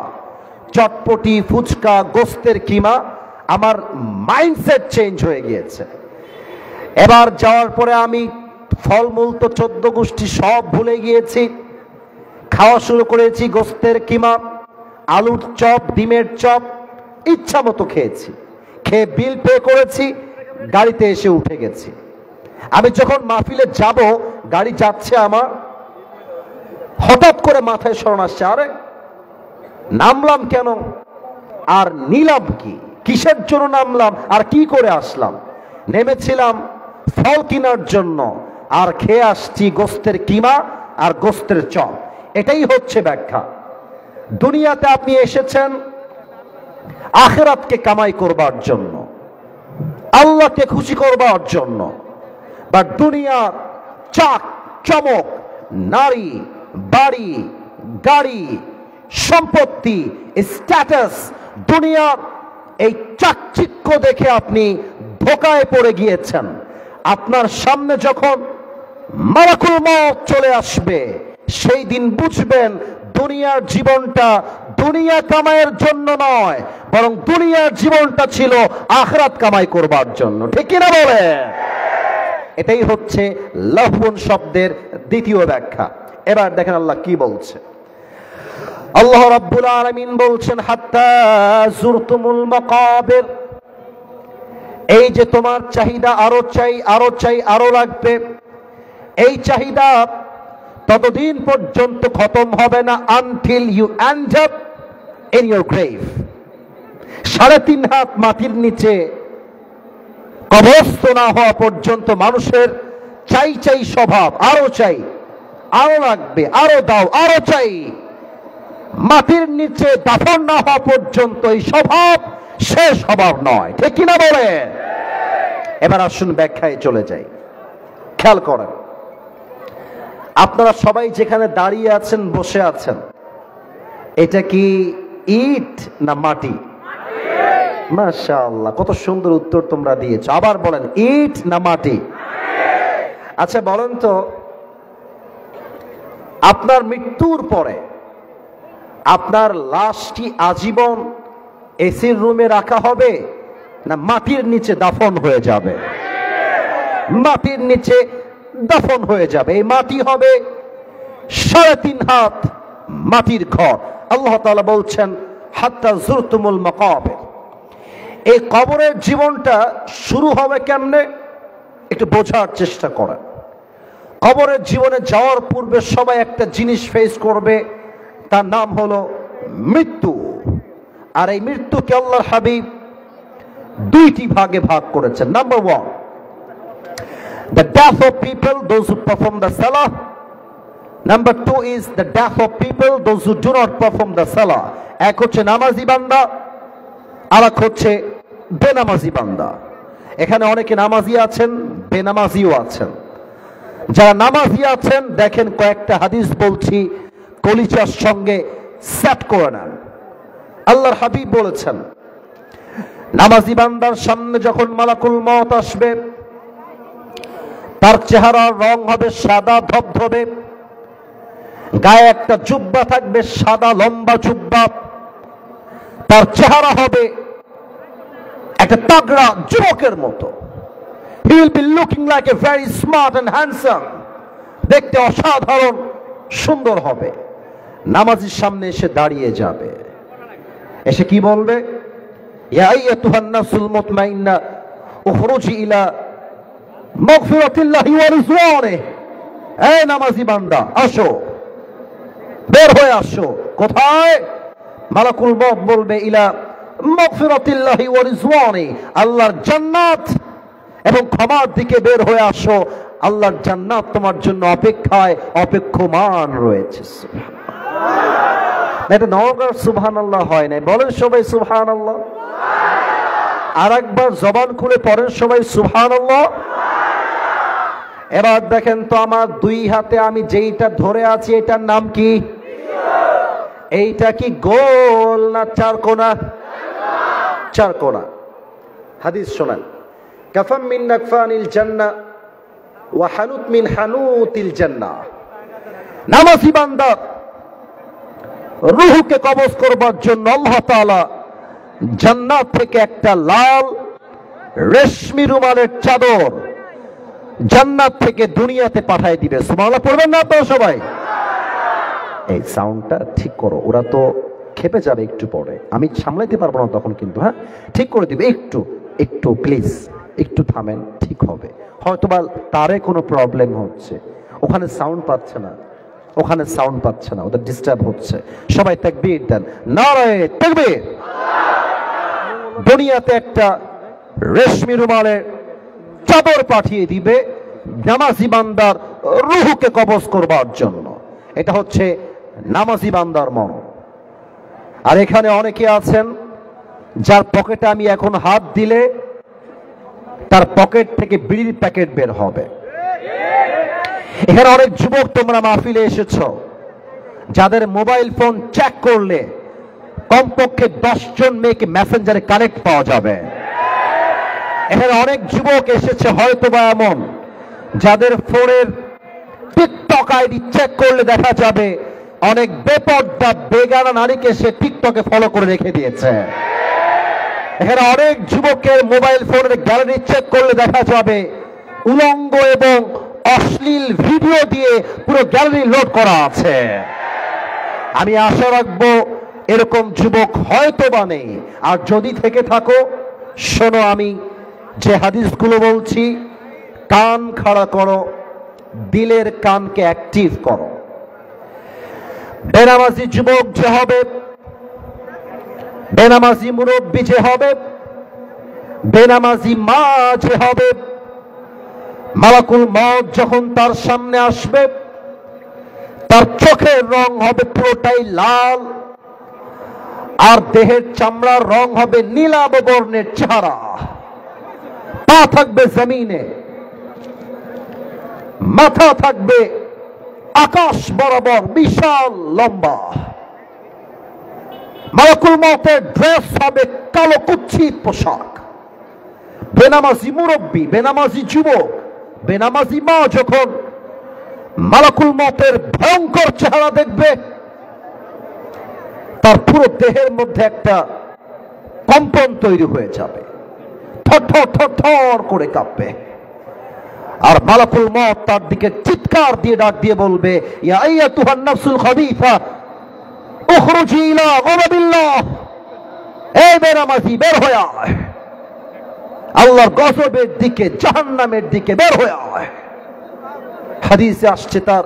চটপটি, ফুচকা, গোস্তের কিমা, আমার মাইন্ডসেট চেঞ্জ হয়ে গিয়েছে। এবার যাওয়ার পরে আমি ফলমূল তো 14 গোষ্ঠী সব ভুলে গিয়েছি। খাওয়া শুরু করেছি গোস্তের কিমা, আলুর চপ, ডিমের চপ, ইচ্ছা মতো খেয়েছি। খেয়ে বিল পে করেছি, গাড়িতে এসে উঠে গেছি। আমি যখন মাহফিলে যাব, গাড়ি যাচ্ছে আমার, হঠাৎ করে মাথায় স্মরণ আসছে, আরে নামলাম কেন? আর নিলাম কি, কিসের জন্য নামলাম আর কি করে আসলাম? নেমেছিলাম ফল কেনার জন্য, আর খেয়ে আসছি গোস্তের কিমা আর গোস্তের চপ। এটাই হচ্ছে ব্যাখ্যা। দুনিয়াতে আপনি এসেছেন আখিরাতকে কামাই করবার জন্য, আল্লাহকে খুশি করবার জন্য। বা দুনিয়ার চাক চমক, নারী, বাড়ি, গাড়ি, সম্পত্তি, স্ট্যাটাস, দুনিয়ার এই চাকচিক্য দেখে আপনি ধোকায় পড়ে গিয়েছেন। আপনার সামনে যখন মালাকুল মউত চলে আসবে, সেই দিন বুঝবেন দুনিয়ার জীবনটা দুনিয়া কামাইয়ের জন্য নয়, বরং দুনিয়ার জীবনটা ছিল আখিরাত কামাই করবার জন্য। ঠিক কিনা বলে? এটাই হচ্ছে লাহবুন শব্দের দ্বিতীয় ব্যাখ্যা। এবার দেখেন আল্লাহ কি বলছে। আল্লাহ রাব্বুল আলামিন বলছেন, হাত্তা যুরতুমুল মাকাবির, এই যে তোমার চাহিদা আরো চাই, আরো চাই, আরো লাগবে, এই চাহিদা ততদিন পর্যন্ত খতম হবে না until you end up in your grave. 3.5 হাত মাটির নিচে কবরস্থ না হওয়া পর্যন্ত মানুষের চাই চাই স্বভাব, আরো চাই, আরো লাগবে, আরো দাও, আরো চাই। মাটির নিচে দাফন না হওয়া পর্যন্ত এই স্বভাব শেষ স্বভাব নয়। ঠিক কিনা বলে? এবার আসুন ব্যাখ্যায় চলে যাই। খেয়াল করেন, আপনারা সবাই যেখানে দাঁড়িয়ে আছেন, বসে আছেন, এটা কি ইট না মাটি? মাশাআল্লাহ, কত সুন্দর উত্তর তোমরা দিয়েছো। আবার বলেন, ইট না মাটি? আচ্ছা বলেন তো, আপনার মৃত্যুর পরে আপনার লাশটি আজীবন এসির রুমে রাখা হবে না মাটির নিচে দাফন হয়ে যাবে? মাটির নিচে দাফন হয়ে যাবে। এই মাটি হবে 3.5 হাত মাটির ঘর। আল্লাহ তাআলা বলছেন, হাত্তা যুরতুমুল মাকাবির। এই কবরের জীবনটা শুরু হবে কেমনে একটু বোঝার চেষ্টা করেন। কবরের জীবনে যাওয়ার পূর্বে সবাই একটা জিনিস ফেস করবে, তার নাম হলো মৃত্যু। আর এই মৃত্যুকে আল্লাহর হাবিব 2টি ভাগে ভাগ করেছেন। Number 1, the death of people, those who perform the salah. Number 2 is the death of people, those who do not perform the salah. এক হচ্ছে নামাজি বান্দা, আর এক হচ্ছে বেনামাজি বান্দা। এখানে অনেকে নামাজি আছেন, বেনামাজিও আছেন। যারা নামাজি আছেন, দেখেন কয়েকটা হাদিস বলছি, কলিজার সঙ্গে সেট করে নেন। আল্লাহর হাবিব বলেছেন, নামাজি বান্দার সামনে যখন মালাকুল মউত আসবে, তার চেহারার রং হবে সাদা ধবধবে, গায়ে একটা জুব্বা থাকবে, সাদা লম্বা জুব্বা। তার চেহারা হবে একটা তাগড়া যুবকের মতো। He will be looking like a very smart and handsome. দেখতে অসাধারণ সুন্দর হবে। নামাজির সামনে এসে দাঁড়িয়ে যাবে, এসে কি বলবে? ইয়া আইয়াতুহান নাসুল মুতমাইন্না উখরুজি ইলা মাগফিরাতিল্লাহি ওয়া রিজওয়ানিহি। এই নামাজি বান্দা, আসো, বের হয়ে আসো। কোথায়? মালাকুল মউত বলবে, ইলা মাগফিরাতিল্লাহি ওয়া রিজওয়ানিহি, আল্লাহর জান্নাত এবং ক্ষমার দিকে বের হয়ে আসো। আল্লাহর জান্নাত তোমার জন্য অপেক্ষায় অপেক্ষমান রয়েছে। এটা নওগাঁর সুবহানাল্লাহ হয় নাই, বলেন সবাই সুবহানাল্লাহ। আর একবার জবান খুলে পড়েন সবাই সুবহানাল্লাহ। এবার দেখেন তো, আমার 2 হাতে আমি যেইটা ধরে আছি এটার নাম কি? এইটা কি গোল না চারকোনা? চারকোনা। হাদিস শোনেন, কাফাম মিন নাকফানিল জান্নাহ ওয়া হানুত মিন হানুতিল জান্নাহ। নামাজি বান্দা রূহকে কবজ করবার জন্য আল্লাহ তাআলা জান্নাত থেকে একটা লাল রেশমি রুমালের চাদর জান্নাত থেকে দুনিয়াতে পাঠিয়ে দিবে। সুবহানাল্লাহ পড়বেন না তো সবাই? এই সাউন্ডটা ঠিক করো, ওরা তো খেপে যাবে একটু পরে, আমি সামলাইতে পারবো না তখন কিন্তু। হ্যাঁ, ঠিক করে দিবে। একটু একটু প্লিজ, একটু থামেন, ঠিক হবে। হয়তোবা তারে কোনো প্রবলেম হচ্ছে, ওখানে সাউন্ড পাচ্ছে না, ওখানে সাউন্ড পাচ্ছে না, ওদের ডিস্টার্ব হচ্ছে। সবাই তাকবীর দেন, নারায়ে তাকবীর। দুনিয়াতে একটা রেশমি রুমালের চাদর পাঠিয়ে দিবে নামাজি বান্দার রুহুকে কবজ করবার জন্য। এটা হচ্ছে নামাজি বান্দার মন। আর এখানে অনেকে আছেন যার পকেটে আমি এখন হাত দিলে তার পকেট থেকে বিড়ির প্যাকেট বের হবে। এখানে অনেক যুবক তোমরা মাহফিলে এসেছো যাদের মোবাইল ফোন চেক করলে কমপক্ষে 10 জন মেয়েকে মেসেঞ্জারে কানেক্ট পাওয়া যাবে। এখানে অনেক যুবক এসেছে হয়তোবা এমন যাদের ফোনের টিকটক আইডি চেক করলে দেখা যাবে অনেক বেপর্দা বেগানা নারীকে সে টিকটকে ফলো করে রেখে দিয়েছে। এখানে অনেক যুবকের মোবাইল ফোনের গ্যালারি চেক করলে দেখা যাবে উলঙ্গ এবং অশ্লীল ভিডিও দিয়ে পুরো গ্যালারি লোড করা আছে। আমি আশা রাখবো এরকম যুবক হয়তোবা নেই, আর যদি থেকে থাকো শোনো আমি যে হাদিসগুলো বলছি, কান খাড়া করো, দিলের কানকে অ্যাক্টিভ করো। বেনামাজি যুবক যে হবে, বেনামাজি মুরব্বী যে হবে, বেনামাজি মা যে হবে, মালাকুল মউত যখন তার সামনে আসবে তার চোখের রং হবে পুরোটাই লাল, আর দেহের চামড়ার রং হবে নীলাভ বর্ণের চেহারা, পা থাকবে জমিনে, মাথা থাকবে আকাশ বরাবর বিশাল লম্বা। মালাকুল মউতের ড্রেস হবে কালো কুচ্ছিত পোশাক। বেনামাজি মুরব্বী, বেনামাজি যুবক, বেনামাজি মা যখন মালাকুল মউতের ভয়ঙ্কর চেহারা দেখবে তার পুরো দেহের মধ্যে একটা কম্পন তৈরি হয়ে যাবে, থর থর থর থর করে কাঁপবে। আর মালাকুল মউত তার দিকে চিৎকার দিয়ে ডাক দিয়ে বলবে, ইয়া আইয়াতুহান নাফসুল খাবিসা উখরুজি ইলা গযাবিল্লাহ, এই বেনামাজি বের হয়ে আয়, আল্লাহর গজবের দিকে, জাহান্নামের দিকে বের হয়ে আয়। হাদিসে আসছে তার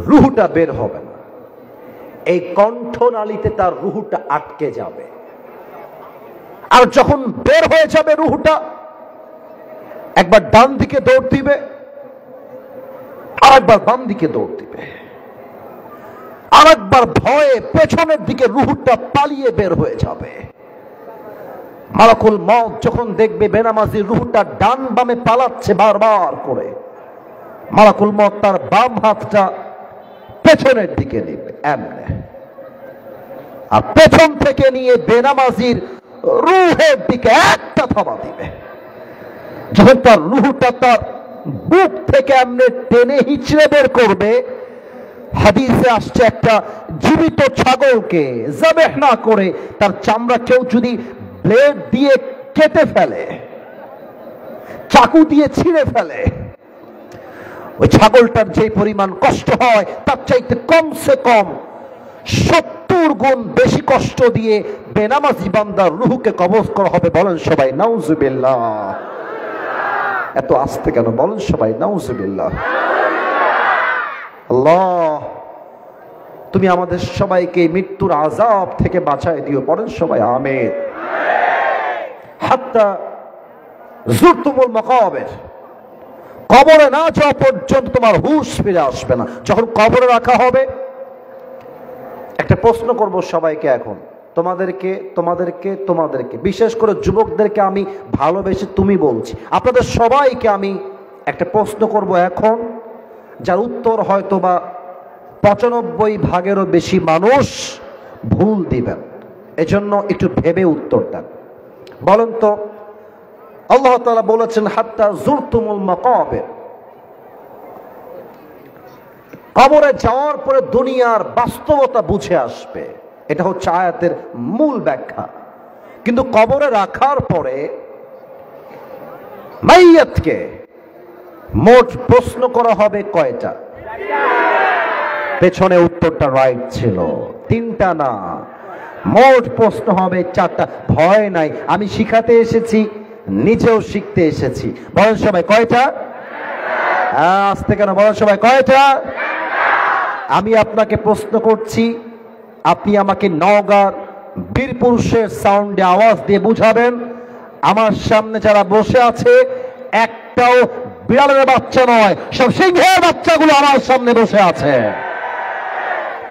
রুহটা বের হবে না, এই কণ্ঠনালীতে তার রুহটা আটকে যাবে। আর যখন বের হয়ে যাবে রুহটা, একবার ডান দিকে দৌড় দিবে, আরেকবার বাম দিকে দৌড় দিবে, আরেকবার ভয়ে পেছনের দিকে রুহটা পালিয়ে বের হয়ে যাবে। মালাকুল মউত যখন দেখবে বেনামাজির রুহটা ডান বামে পালাচ্ছে বারবার করে, মালাকুল মউত তার বাম হাতটা পেছনের দিকে নিবে এমনে, আর পেছন থেকে নিয়ে বেনামাজির রুহের দিকে একটা থাবা দিবে। যখন তার রুহটা তার বুক থেকে এমনে টেনে হিচড়ে বের করবে, হাদিসে আসছে একটা জীবিত ছাগলকে যাবেহ না করে তার চামড়া কেউ যদি ব্লেড দিয়ে কেটে ফেলে, চাকু দিয়ে ছিঁড়ে ফেলে, ওই ছাগলটার যে পরিমাণ কষ্ট হয় তার চাইতে কমসে কম 70 গুণ বেশি কষ্ট দিয়ে বেনামাজি বান্দার রুহকে কবজ করা হবে। বলেন সবাই নাউজুবিল্লাহ। এত আস্তে কেন? বলেন সবাই নাউজুবিল্লাহ। আল্লাহ তুমি আমাদের সবাইকে মৃত্যুর আযাব থেকে বাঁচায় দিও। বলেন সবাই আমিন। হাত্তা যুরতুমুল মাকাবির, কবরে না যাওয়া পর্যন্ত তোমার হুঁশ ফিরে আসবে না। যখন কবরে রাখা হবে, একটা প্রশ্ন করব সবাইকে এখন, তোমাদেরকে বিশেষ করে যুবকদেরকে আমি ভালোবেসে তুমি বলছি, আপনাদের সবাইকে আমি একটা প্রশ্ন করব এখন, যার উত্তর হয়তো বা 95% বেশি মানুষ ভুল দিবেন, এজন্য একটু ভেবে উত্তর দেন। বলেন তো, আল্লাহ তাআলা বলেছেন হাত্তা যুরতুমুল মাকাবির, কবরে যাওয়ার পরে দুনিয়ার বাস্তবতা বুঝে আসবে, এটা হচ্ছে আয়াতের মূল ব্যাখ্যা। কিন্তু কবরে রাখার পরে মাইয়াতকে মোট প্রশ্ন করা হবে কয়টা? পেছনে উত্তরটা রাইট ছিল, 3টা না, মোট প্রশ্ন হবে 4টা। ভয় নাই, আমি শিখাতে এসেছি, নিজেও শিখতে এসেছি। বলেন সবাই কয়টা? আস্তে কেন? বলেন সবাই কয়টা? আমি আপনাকে প্রশ্ন করছি, আপনি আমাকে নওগাঁর বীর পুরুষের সাউন্ডে আওয়াজ দিয়ে বুঝাবেন আমার সামনে যারা বসে আছে একটাও বিড়ালের বাচ্চা নয়, সব সিংহের বাচ্চাগুলো আমার সামনে বসে আছে।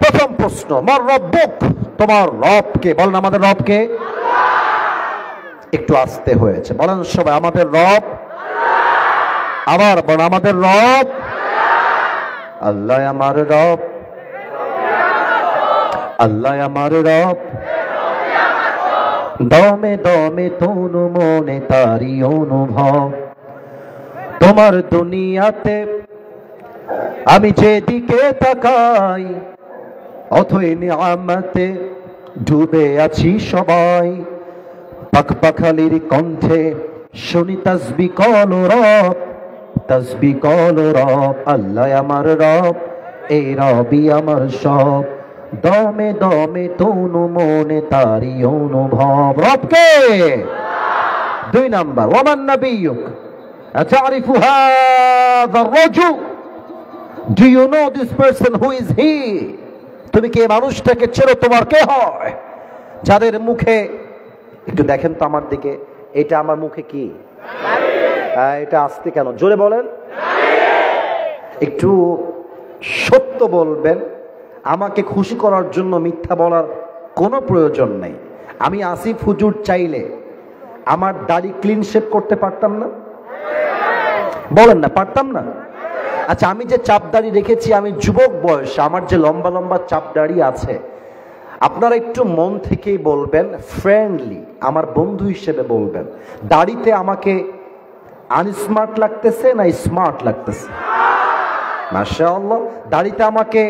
প্রথম প্রশ্ন, মার রব্বুক, তোমার রবকে বলেন। আমাদের রবকে? একটু আস্তে হয়েছে, বলেন সবাই আমাদের রব। আবার বলেন আমাদের রব। আল্লাহ আমার রব, আল্লাহ আমার রব। দমে দমে তনু মনে তারি অনুভব। তোমার দুনিয়াতে আমি যেদিকে তাকাই অথই নিয়ামতে ডুবে আছি সবাই। পাখপাখালির কণ্ঠে শুনি তাসবিহ কল রব, তাসবিহ কল রব। আল্লাহ আমার রব, এই রবই আমার সব। দমে দমে তনু মনে তারি অনুভব। রবকে? দুই নাম্বার, ওয়ামান নাবিয়ুক আতারিফু হাযা আর-রাজুল, do you know this person, who is he? তুমি কি এই মানুষটাকে চেনো? তোমার কে হয়? যাদের মুখে, একটু দেখেন তো আমার দিকে, এটা আমার মুখে কি? এটা আসতে কেন? জোরে বলেন। একটু সত্য বলবেন, আমাকে খুশি করার জন্য মিথ্যা বলার কোনো প্রয়োজন নেই। আমি আসিফ হুজুর চাইলে আমার দাড়ি ক্লিন শেভ করতে পারতাম না? বলেন না, পারতাম না? আচ্ছা, আমি যে চাপ দাড়ি রেখেছি, আমি যুবক বয়সে আমার যে লম্বা লম্বা চাপ দাড়ি আছে, আপনারা একটু মন থেকেই বলবেন, ফ্রেন্ডলি আমার বন্ধু হিসেবে বলবেন, দাড়িতে আমাকে আনস্মার্ট লাগতেছে না স্মার্ট লাগতেছে? মাশাআল্লাহ। দাড়িতে আমাকে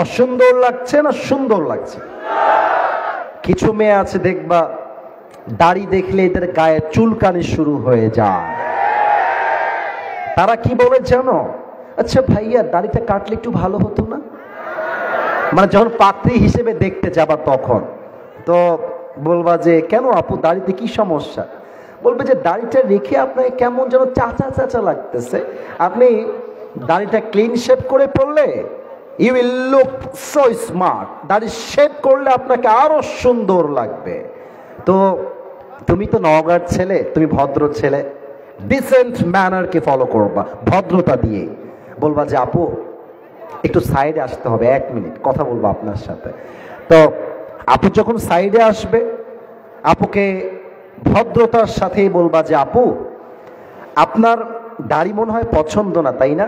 অসুন্দর লাগছে না সুন্দর লাগছে? কিছু মেয়ে আছে দেখবা, দাড়ি দেখলে এদের গায়ে চুলকানি শুরু হয়ে যায়। তারা কি বলে জানো? আচ্ছা ভাইয়া, দাড়িটা কাটলে একটু ভালো হতো না? মানে যখন পাত্রী হিসেবে দেখতে যাবা তখন তো বলবা যে, কেন আপু দাড়িতে কি সমস্যা? বলবে যে দাড়িটা রেখে আপনাকে কেমন যেন চাচা চাচা লাগতেছে, আপনি দাড়িটা ক্লিন শেভ করে পড়লে you will look so smart, দাড়ি শেভ করলে আপনাকে আরো সুন্দর লাগবে। তো তুমি তো নওগাঁর ছেলে, তুমি ভদ্র ছেলে, ডিসেন্ট ম্যানারকে ফলো করবা, ভদ্রতা দিয়ে বলবা যে আপু একটু সাইডে আসতে হবে, 1 মিনিট কথা বলবো আপনার সাথে। তো আপু যখন সাইডে আসবে, আপুকে ভদ্রতার সাথেই বলবা যে আপু আপনার দাড়ি মনে হয় পছন্দ না, তাই না?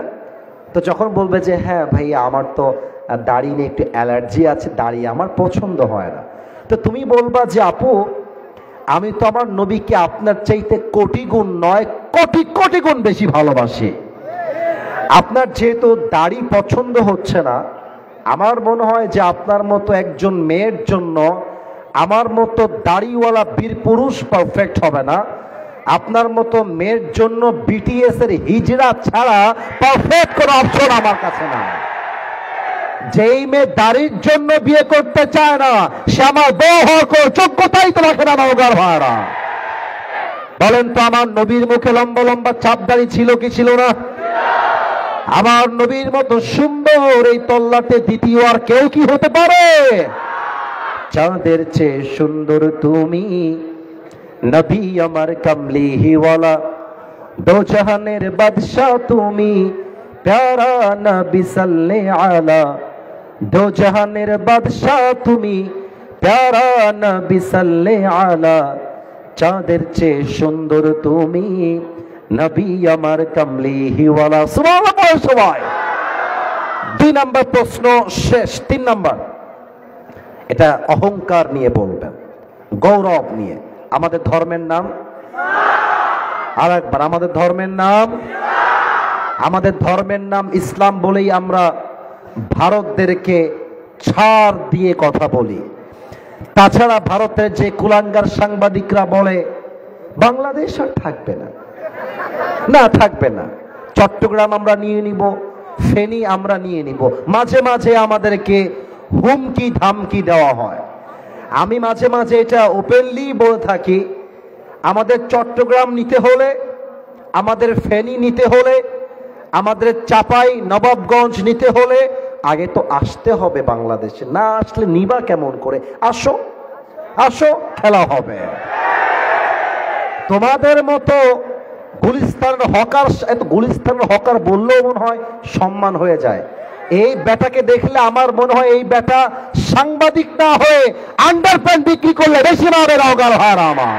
তো যখন বলবে যে হ্যাঁ ভাইয়া আমার তো দাড়ি নিয়ে একটু অ্যালার্জি আছে, দাড়ি আমার পছন্দ হয় না, তো তুমি বলবা যে আপু আমি তো আমার নবীকে আপনার চাইতে কোটি গুণ নয়, কোটি কোটি গুণ বেশি ভালোবাসি। আপনার যেহেতু দাড়ি পছন্দ হচ্ছে না, আমার মনে হয় যে আপনার মতো একজন মেয়ের জন্য আমার মতো দাড়িওয়ালা বীর পুরুষ পারফেক্ট হবে না। আপনার মতো মেয়ের জন্য বিটিএস এর হিজড়া ছাড়া পারফেক্ট কোনো অপশন আমার কাছে না। যেই মেয়ে দাড়ির জন্য বিয়ে করতে চায় না, সে আমার বউ হওয়ার কোনো যোগ্যতাই তো রাখে না। নওগাঁর ভাইরা বলেন তো, আমার নবীর মুখে লম্বা লম্বা চাপ দাড়ি ছিল কি ছিল না? আমার নবীর মতো সুন্দর এই তল্লাটে দ্বিতীয় আর কেউ কি হতে পারে? চাঁদের চেয়ে সুন্দর তুমি, নবী আমার কামলিওয়ালা, দো জাহানের বাদশাহ তুমি, প্যারা নবী সাল্লাল্লাহু আলা, দো জাহানের বাদশাহ তুমি, প্যারা নবী সাল্লাল্লাহু আলা, চাঁদের চেয়ে সুন্দর তুমি, নবী আমার কামলিওয়ালা। সুবহানাল্লাহ সবাই। 2 নাম্বার প্রশ্ন শেষ। 3 নাম্বার, এটা অহংকার নিয়ে বলবেন, গৌরব নিয়ে। আমাদের ধর্মের নাম আর একবার, আমাদের ধর্মের নাম, আমাদের ধর্মের নাম ইসলাম বলেই আমরা ভারতদেরকে ছাড় দিয়ে কথা বলি। তাছাড়া ভারতের যে কুলাঙ্গার সাংবাদিকরা বলে বাংলাদেশ আর থাকবে না, না থাকবে না, চট্টগ্রাম আমরা নিয়ে নিব, ফেনী আমরা নিয়ে নিব, মাঝে মাঝে আমাদেরকে হুমকি ধামকি দেওয়া হয়। আমি মাঝে মাঝে এটা ওপেনলি বলে থাকি, আমাদের চট্টগ্রাম নিতে হলে, আমাদের ফেনী নিতে হলে, আমাদের চাপাই নবাবগঞ্জ নিতে হলে আগে তো আসতে হবে বাংলাদেশে, না আসলে নিবা কেমন করে? আসো, আসো, খেলা হবে। তোমাদের মতো গুলিস্তানের হকার, গুলিস্তানের হকার বললেও মনে হয় সম্মান হয়ে যায়। এই বেটাকে দেখলে আমার মনে হয় এই বেটা সাংবাদিক না হয়ে আন্ডারপ্যান্ট বিক্রি করলে বেশি ভাবে রগাল হয় আমার।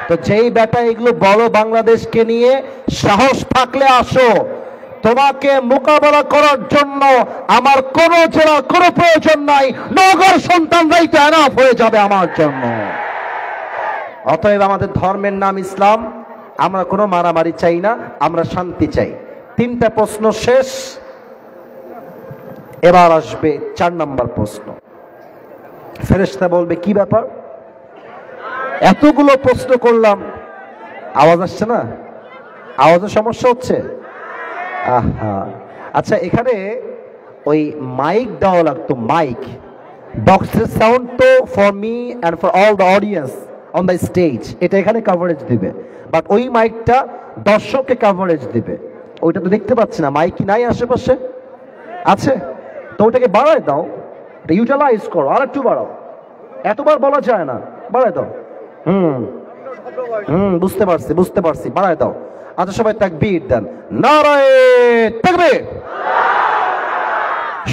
তো যেই বেটা এগুলো বড় বাংলাদেশকে নিয়ে সাহস থাকলে আসো, তোমাকে মোকাবেলা করার জন্য আমার কোনো জেলার কোনো প্রয়োজন নাই, নগর সন্তানরাই তো এনাফ হয়ে যাবে আমার জন্য। অতএব আমাদের ধর্মের নাম ইসলাম, আমরা কোনো মারামারি চাই না, আমরা শান্তি চাই। 3টা প্রশ্ন শেষ, এবার আসবে 4 নম্বর প্রশ্ন। ফেরেশতা বলবে কি ব্যাপার, এতগুলো প্রশ্ন করলাম, আওয়াজ আসছে না? আওয়াজের সমস্যা হচ্ছে? আহা, আচ্ছা এখানে ওই মাইক দেওয়া লাগতো, মাইক বক্সের সাউন্ড তো for me and for all the audience on the stage, এটা এখানে কভারেজ দিবে, বাট ওই মাইকটা দর্শককে কভারেজ দিবে। ওইটা তো দেখতে পাচ্ছি না, মাইক কি নাই আশেপাশে? আছে তো, ওটাকে বাড়ায় দাও, এটা ইউটিলাইজ করো, আর একটু বাড়াও, এতবার বলা যায় না, বাড়ায় দাও। বুঝতে পারছি বুঝতে পারছি, বাড়ায় দাও। আচ্ছা সবাই তাকবীর দেন, নারায়ে তাকবীর।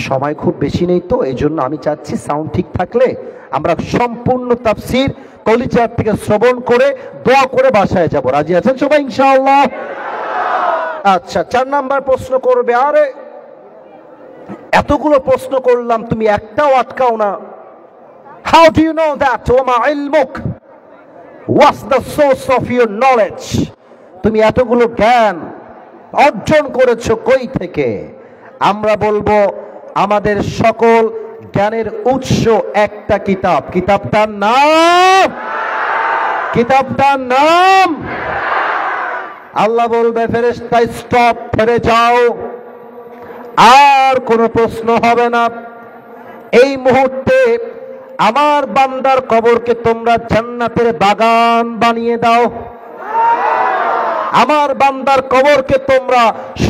সময় খুব বেশি নেই তো, এই জন্য আমি চাচ্ছি সাউন্ড ঠিক থাকলে আমরা সম্পূর্ণ তাফসীর কলিজার থেকে শ্রবণ করে দোয়া করে বাসায় যাব। রাজি আছেন সবাই ইনশাআল্লাহ? আচ্ছা 4 নাম্বার প্রশ্ন করবে। আরে এতগুলো প্রশ্ন করলাম, তুমি একটাও আটকাও না। How do you know that? ওমা ইলমুক, what's the source of your knowledge? তুমি এতগুলো জ্ঞান অর্জন করেছো কই থেকে? আমরা বলবো আমাদের সকল জ্ঞানের উৎস একটা কিতাব, কিতাবটার নাম আল্লাহ বলবে ফেরেশতা স্টপ, ফিরে যাও, আর কোনো প্রশ্ন হবে না। এই মুহূর্তে আমার বান্দার কবরকে তোমরা জান্নাতের বাগান বানিয়ে দাও, আমার বান্দার কবরকে তোমরা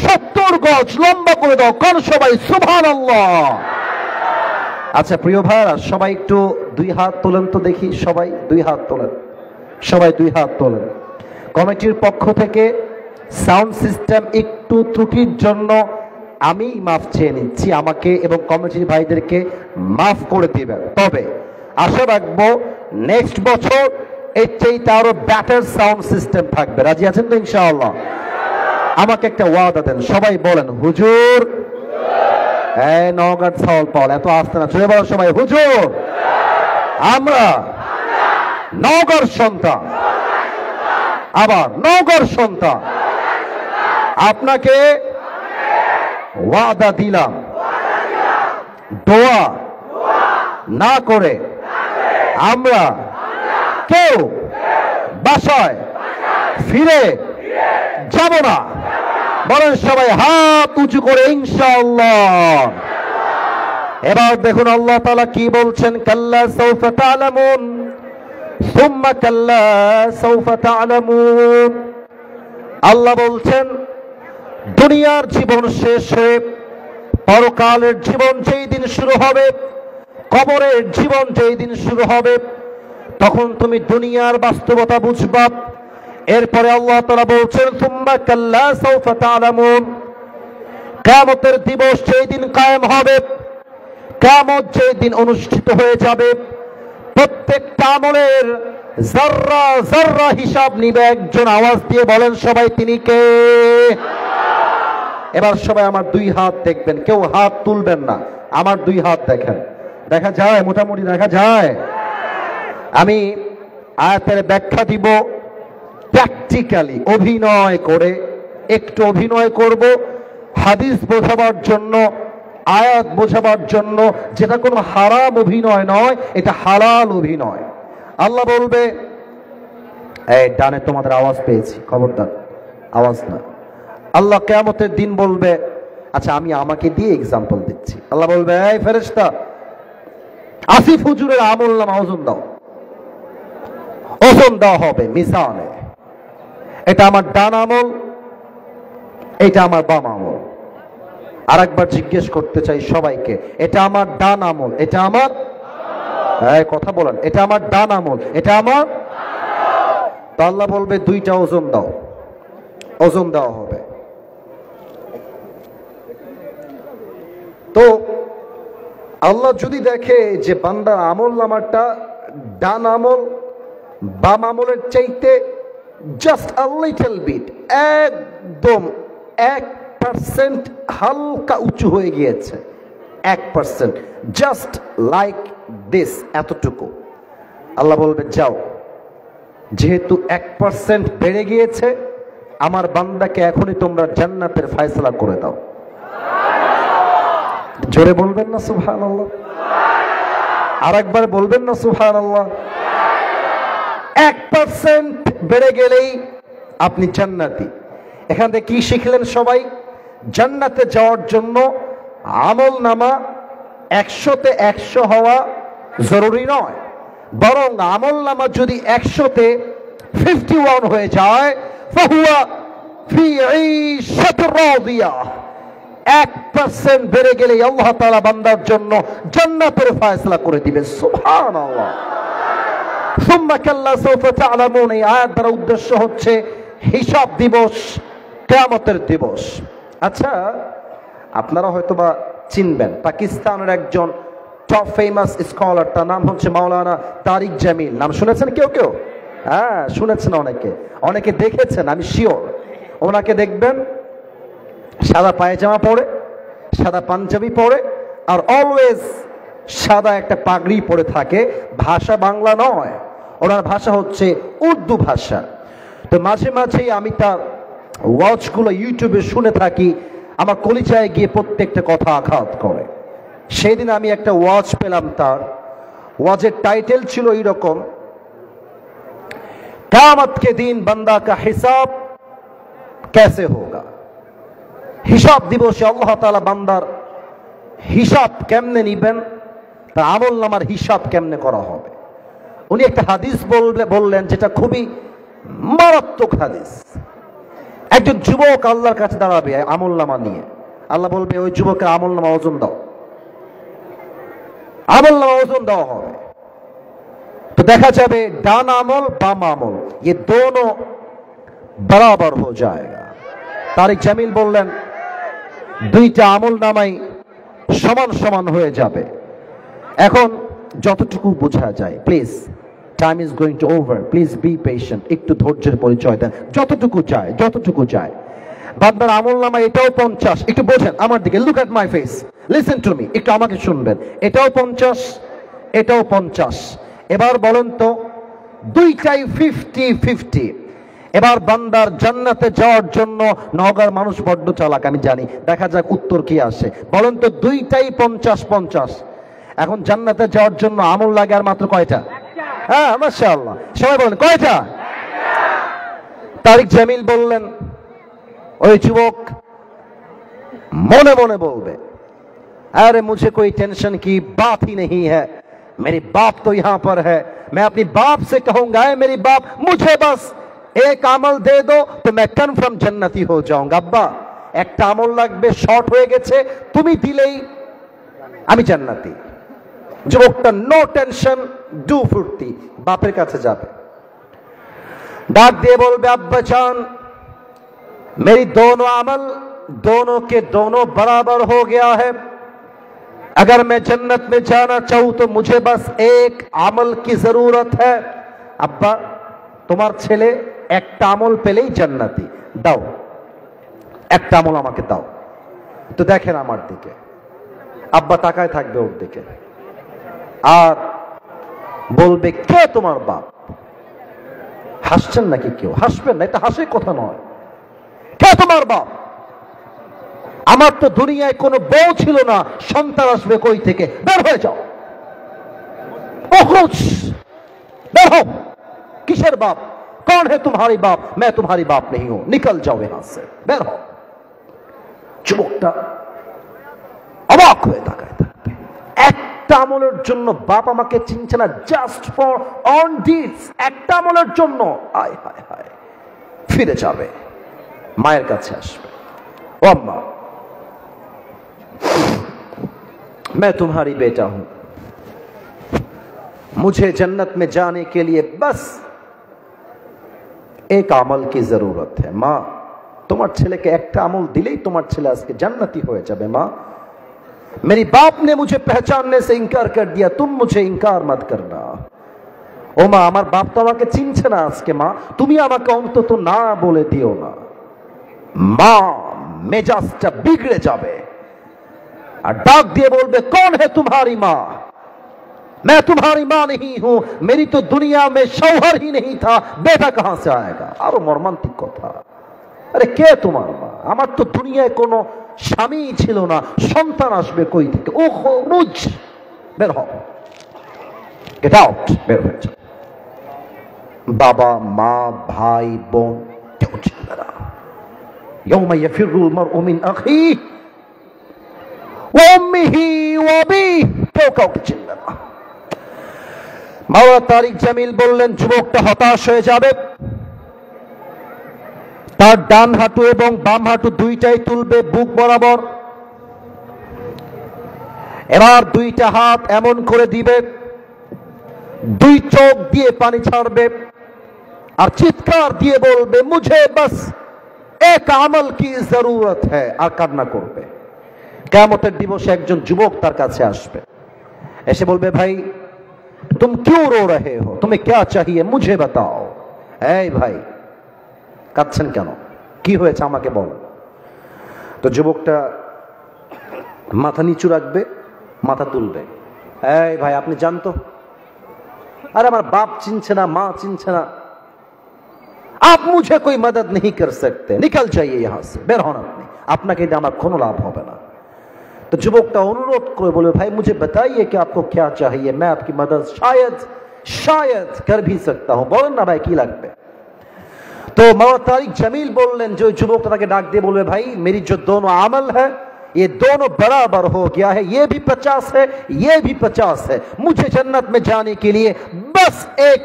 70 গজ লম্বা করে দাও। কোন সবাই সুবহানাল্লাহ। আচ্ছা প্রিয় ভাইরা, সবাই একটু 2 হাত তোলেন তো দেখি, সবাই 2 হাত তোলেন, সবাই 2 হাত তোলেন। কমিটির পক্ষ থেকে সাউন্ড সিস্টেম একটু ত্রুটির জন্য আমি মাফ চেয়ে নিচ্ছি, আমাকে এবং কমিটির ভাইদেরকে মাফ করে দিবেন। তবে আশা রাখবো নেক্সট বছর এর চাইতে আরো বেটার সাউন্ড সিস্টেম থাকবে। রাজি আছেন তো ইনশাআল্লাহ? আমাকে একটা ওয়াদা দেন, সবাই বলেন হুজুর। এই নওগাঁ সাউল পাল, এত আসতে না, চলে বলো সবাই হুজুর। আমরা নওগাঁর সন্তান, আবার নওগাঁর সন্তান, আপনাকে ওয়াদা দিলাম দোয়া না করে আমরা কেউ বাসায় ফিরে যাব না। বলেন সবাই হাত উঁচু করে ইনশাআল্লাহ। এবার দেখুন আল্লাহ তাআলা কি বলছেন, কাল্লা সাউফা তা'লামুন সুম্মা কাল্লা সাউফা তা'লামুন। আল্লাহ বলছেন দুনিয়ার জীবন শেষ হয়ে পরকালের জীবন যেই দিন শুরু হবে, কবরের জীবন যেই দিন শুরু হবে, তখন তুমি দুনিয়ার বাস্তবতা বুঝবা। এরপরে আল্লাহ তাআলা বলছেন সুম্মা কাল্লা সাউফা তা'লামুন, কিয়ামতের দিবস যেই দিন কায়েম হবে, কিয়ামত যেই দিন অনুষ্ঠিত হয়ে যাবে, প্রত্যেকটা আমলের যাররা যাররা হিসাব নিবে একজন। আওয়াজ দিয়ে বলেন সবাই তিনি কে? এবার সবাই আমার 2 হাত দেখবেন, কেউ হাত তুলবেন না, আমার 2 হাত দেখেন। দেখা যায়? মোটামুটি দেখা যায়? আমি আয়াতের ব্যাখ্যা দিব প্র্যাকটিক্যালি, অভিনয় করে, একটু অভিনয় করব হাদিস বোঝাবার জন্য, আয়াত বোঝাবার জন্য, যেটা কোনো হারাম অভিনয় নয়, এটা হালাল অভিনয়। আল্লাহ বলবে, এই ডানে তোমাদের আওয়াজ পেয়েছি, খবরদার আওয়াজ না। আল্লাহ কিয়ামতের দিন বলবে, আচ্ছা আমি আমাকে দিয়ে এক্সাম্পল দিচ্ছি। আল্লাহ বলবে, এই ফেরেশতা আসিফ হুজুরের আমল নামা ওজন দাও। ওজন দেওয়া হবে মিজানে, এটা আমার ডান আমল, এটা আমার বাম আমল। আরেকবার জিজ্ঞেস করতে চাই সবাইকে, এটা আমার ডান আমল, এটা আমার, হ্যাঁ, কথা বলেন, এটা আমার ডান আমল, এটা আমার। তো আল্লাহ বলবে দুইটা ওজন দাও, ওজন দেওয়া হবে। তো আল্লাহ যদি দেখে যে বান্দার আমল নামাটা ডান আমল বাম আমলের চাইতে জাস্ট আ লিটল বিট, একদম 1% হালকা উঁচু হয়ে গিয়েছে, 1%, জাস্ট লাইক দিস, এতটুকু, আল্লাহ বলবে যাও, যেহেতু 1% বেড়ে গিয়েছে, আমার বান্দাকে এখনই তোমরা জান্নাতের ফয়সালা করে দাও। জোরে বলবেন না সুবহানাল্লাহ? আর একবার বলবেন না সুবহানাল্লাহ? 1% বেড়ে গেলেই আপনি জান্নাতি। এখান থেকে কি শিখলেন সবাই? জান্নাতে যাওয়ার জন্য আমল নামা 100তে 100 হওয়া জরুরি নয়, বরং আমল নামা যদি 100তে 51 হয়ে যায়, ফাহুয়া ফি ঈশাতির রাদিয়া, 1% বেড়ে গেলে আল্লাহ তাআলা বান্দার জন্য জান্নাতের ফয়সালা করে দিবেন। সুবহানাল্লাহ। সুম্মা কাল্লা সাউফা তা'লামুন, এই আয়াত দ্বারা উদ্দেশ্য হচ্ছে হিসাব দিবস, কিয়ামতের দিবস। আচ্ছা, আপনারা হয়তোবা চিনবেন পাকিস্তানের একজন টপ ফেমাস স্কলার, তার নাম হচ্ছে মাওলানা তারিক জামিল। নাম শুনেছেন কেউ কেউ? হ্যাঁ, শুনেছেন অনেকে, অনেকে দেখেছেন, আমি শিওর। ওনাকে দেখবেন সাদা পায়জামা পরে, সাদা পাঞ্জাবি পরে, আর অলওয়েজ সাদা একটা পাগড়ি পরে থাকে। ভাষা বাংলা নয়, ওনার ভাষা হচ্ছে উর্দু ভাষা। তো মাঝে মাঝেই আমি তার ওয়াজগুলো ইউটিউবে শুনে থাকি, আমার কলিজায় গিয়ে প্রত্যেকটা কথা আঘাত করে। সেদিন আমি একটা ওয়াজ পেলাম, তার ওয়াজের টাইটেল ছিল এইরকম, কিয়ামত के दिन बंदा का हिसाब कैसे होगा। হিসাব দিবসে আল্লাহ তাআলা বান্দার হিসাব কেমনে নিবেন, তার আমল নামার হিসাব কেমনে করা হবে। উনি একটা হাদিস বললেন যেটা খুবই মারাত্মক হাদিস। একজন যুবক আল্লাহর কাছে দাঁড়াবে আমল নামা নিয়ে, আল্লাহ বলবে ওই যুবকের আমল নামা ওজন দাও, আমল নামা ওজন দেওয়া হবে। तो देखा जाए डान আমল বাম আমল ये दोनों बराबर हो जाएगा। তারিক জামিল বললেন দুইটা আমল নামাই সমান সমান হয়ে যাবে। এখন যতটুকু বোঝা যায়, please, time is going to over, please be patient, একটু ধৈর্যের পরিচয় দেন। যতটুকু যায়, যতটুকু যায়, বান্দার আমল নামা এটাও 50, একটু বোঝেন আমার দিকে, look at my face, listen to me, একটু আমাকে শুনবেন। এটাও 50, এটাও 50। এবার বলেন তো, দুইটাই 50-50। এবার বান্দার জান্নাতে যাওয়ার জন্য, নওগাঁর মানুষ বড্ড চালাক আমি জানি, দেখা যাক উত্তর কি আসে। বলেন তো, দুইটাই 50-50। এখন জান্নাতে যাওয়ার জন্য আমল লাগে আর মাত্র কয়টা? হ্যাঁ, মাশাআল্লাহ, সবাই বলেন কয়টা? তারিক জামিল বললেন, ওই যুবক মনে মনে বলবে, अरे मुझे कोई टेंशन की बात ही नहीं है, मेरी बाप तो यहां पर है, मैं अपनी बाप से कहूंगा, मेरी बाप मुझे बस एक अमल दे दो तो मैं कन्फर्म जन्नती हो जाऊंगा। अब्बा একটা আমল লাগবে, শর্ট হয়ে গেছে, তুমি দিলেই আমি জান্নাতি। যুবকটা নো টেনশন, ডু ফুর্তি, বাপের কাছে যাবে, ডাক দিয়ে বলবে, আব্বা জান मेरी दोनों अमल दोनों के दोनों बराबर हो गया है, अगर मैं जन्नत में जाना चाहूं तो मुझे बस एक अमल की जरूरत है। अब्बा তোমার ছেলে একটা আমল পেলেই জান্নাতি, দাও একটা আমল আমাকে দাও। তো দেখেন আমার দিকে, আব্বা তাকায় থাকবে ওর দিকে আর বলবে, কে তোমার বাপ? হাসছেন নাকি কেউ? হাসবেন না, এটা হাসির কথা নয়। কে তোমার বাপ? আমার তো দুনিয়ায় কোনো বউ ছিল না, সন্তান আসবে কই থেকে? বের হয়ে যাও, বের হও। কিসের বাপ? कौन है तुम्हारी बाप? मैं तुम्हारी बाप नहीं हूं, निकल जाओ यहां से, বের হও। যুবকটা অবাক হয়ে তাকায় থাকবে, একটা আমলের জন্য বাপ আমাকে চিনছে না, জাস্ট ফর অন ডিডস, একটা আমলের জন্য। আয় হায় হায়, ফিরে যাবে, মায়ের কাছে আসবে, ও আম্মা मैं तुम्हारी बेटा हूं, मुझे जन्नत में जाने के लिए बस एक আমল की जरूरत है। মা, তোমার ছেলেকে একটা আমল দিলেই তোমার ছেলে আজকে জান্নাতি হয়ে যাবে। মা, मेरी बाप ने मुझे पहचानने से इनकार कर दिया, तुम मुझे इनकार मत करना। ও মা, আমার বাপ তো আমাকে চিনছে না আজকে। মা, তুমি আমাকে অন্তত না বলে দিও না। মা মেজাজটা बिगड़े যাবে और डाक दिए बोलबे, कौन है तुम्हारी मां? मैं तुम्हारी मां नहीं हूं, मेरी तो दुनिया में शौहर ही नहीं था, बेटा कहां से आएगा? আরো মর্মান্তিক কথা। আরে কে তোমার মা? আমার তো দুনিয়ায় কোনো স্বামী ছিল না, সন্তান আসবে কই থেকে? ও খুরুজ, বের হও, গেট আউট, বের হয়ে যাও। বাবা, মা, ভাই, বোন কেউ চিনবে না। يوم يفر المرء من اخيه وامه وابيه, কেউ কাউকে চিনবে না। মাওলানা তারিক জামিল বললেন, যুবকটা হতাশ হয়ে যাবে, তার ডান হাঁটু এবং বাম হাঁটু দুইটাই তুলবে বুক বরাবর, এবার দুইটা হাত এমন করে দিবে, দুই চোখ দিয়ে পানি ছাড়বে আর চিৎকার দিয়ে বলবে, মুঝে বাস এক আমল কি জরুরত হ্যায়, আর কান্না করবে। কিয়ামতের দিবসে একজন যুবক তার কাছে আসবে, এসে বলবে, ভাই तुम क्यों रो रहे हो, तुम्हें क्या चाहिए, मुझे बताओ। এই ভাই, কাঁদছেন কেন, কি হয়েছে আমাকে বলো। তো যুবকটা মাথা নিচু রাখবে, মাথা তুলবে, এই ভাই আপনি জানতো, আরে আমার বাপ চিনছে না, মা চিনছে না, आप मुझे कोई मदद नहीं कर सकते, निकल जाइए यहां से, বের হন আপনি, আপনাকে দিয়ে আমার কোনো লাভ হবে না। तो যুবকটা অনুরোধ করে বলবে, ভাই मुझे बताइए कि आपको क्या चाहिए, मैं आपकी मदद शायद कर भी सकता हूं, বলেন না ভাই কি লাগবে। तो मौलाना तारिक जमील बोललेन, जो যুবকটা তাকে ডাক দিয়ে বলবে, भाई मेरी जो दोनों अमल है ये दोनों बराबर हो गया है, ये भी 50 है, ये भी 50 है, मुझे जन्नत में जाने के लिए बस एक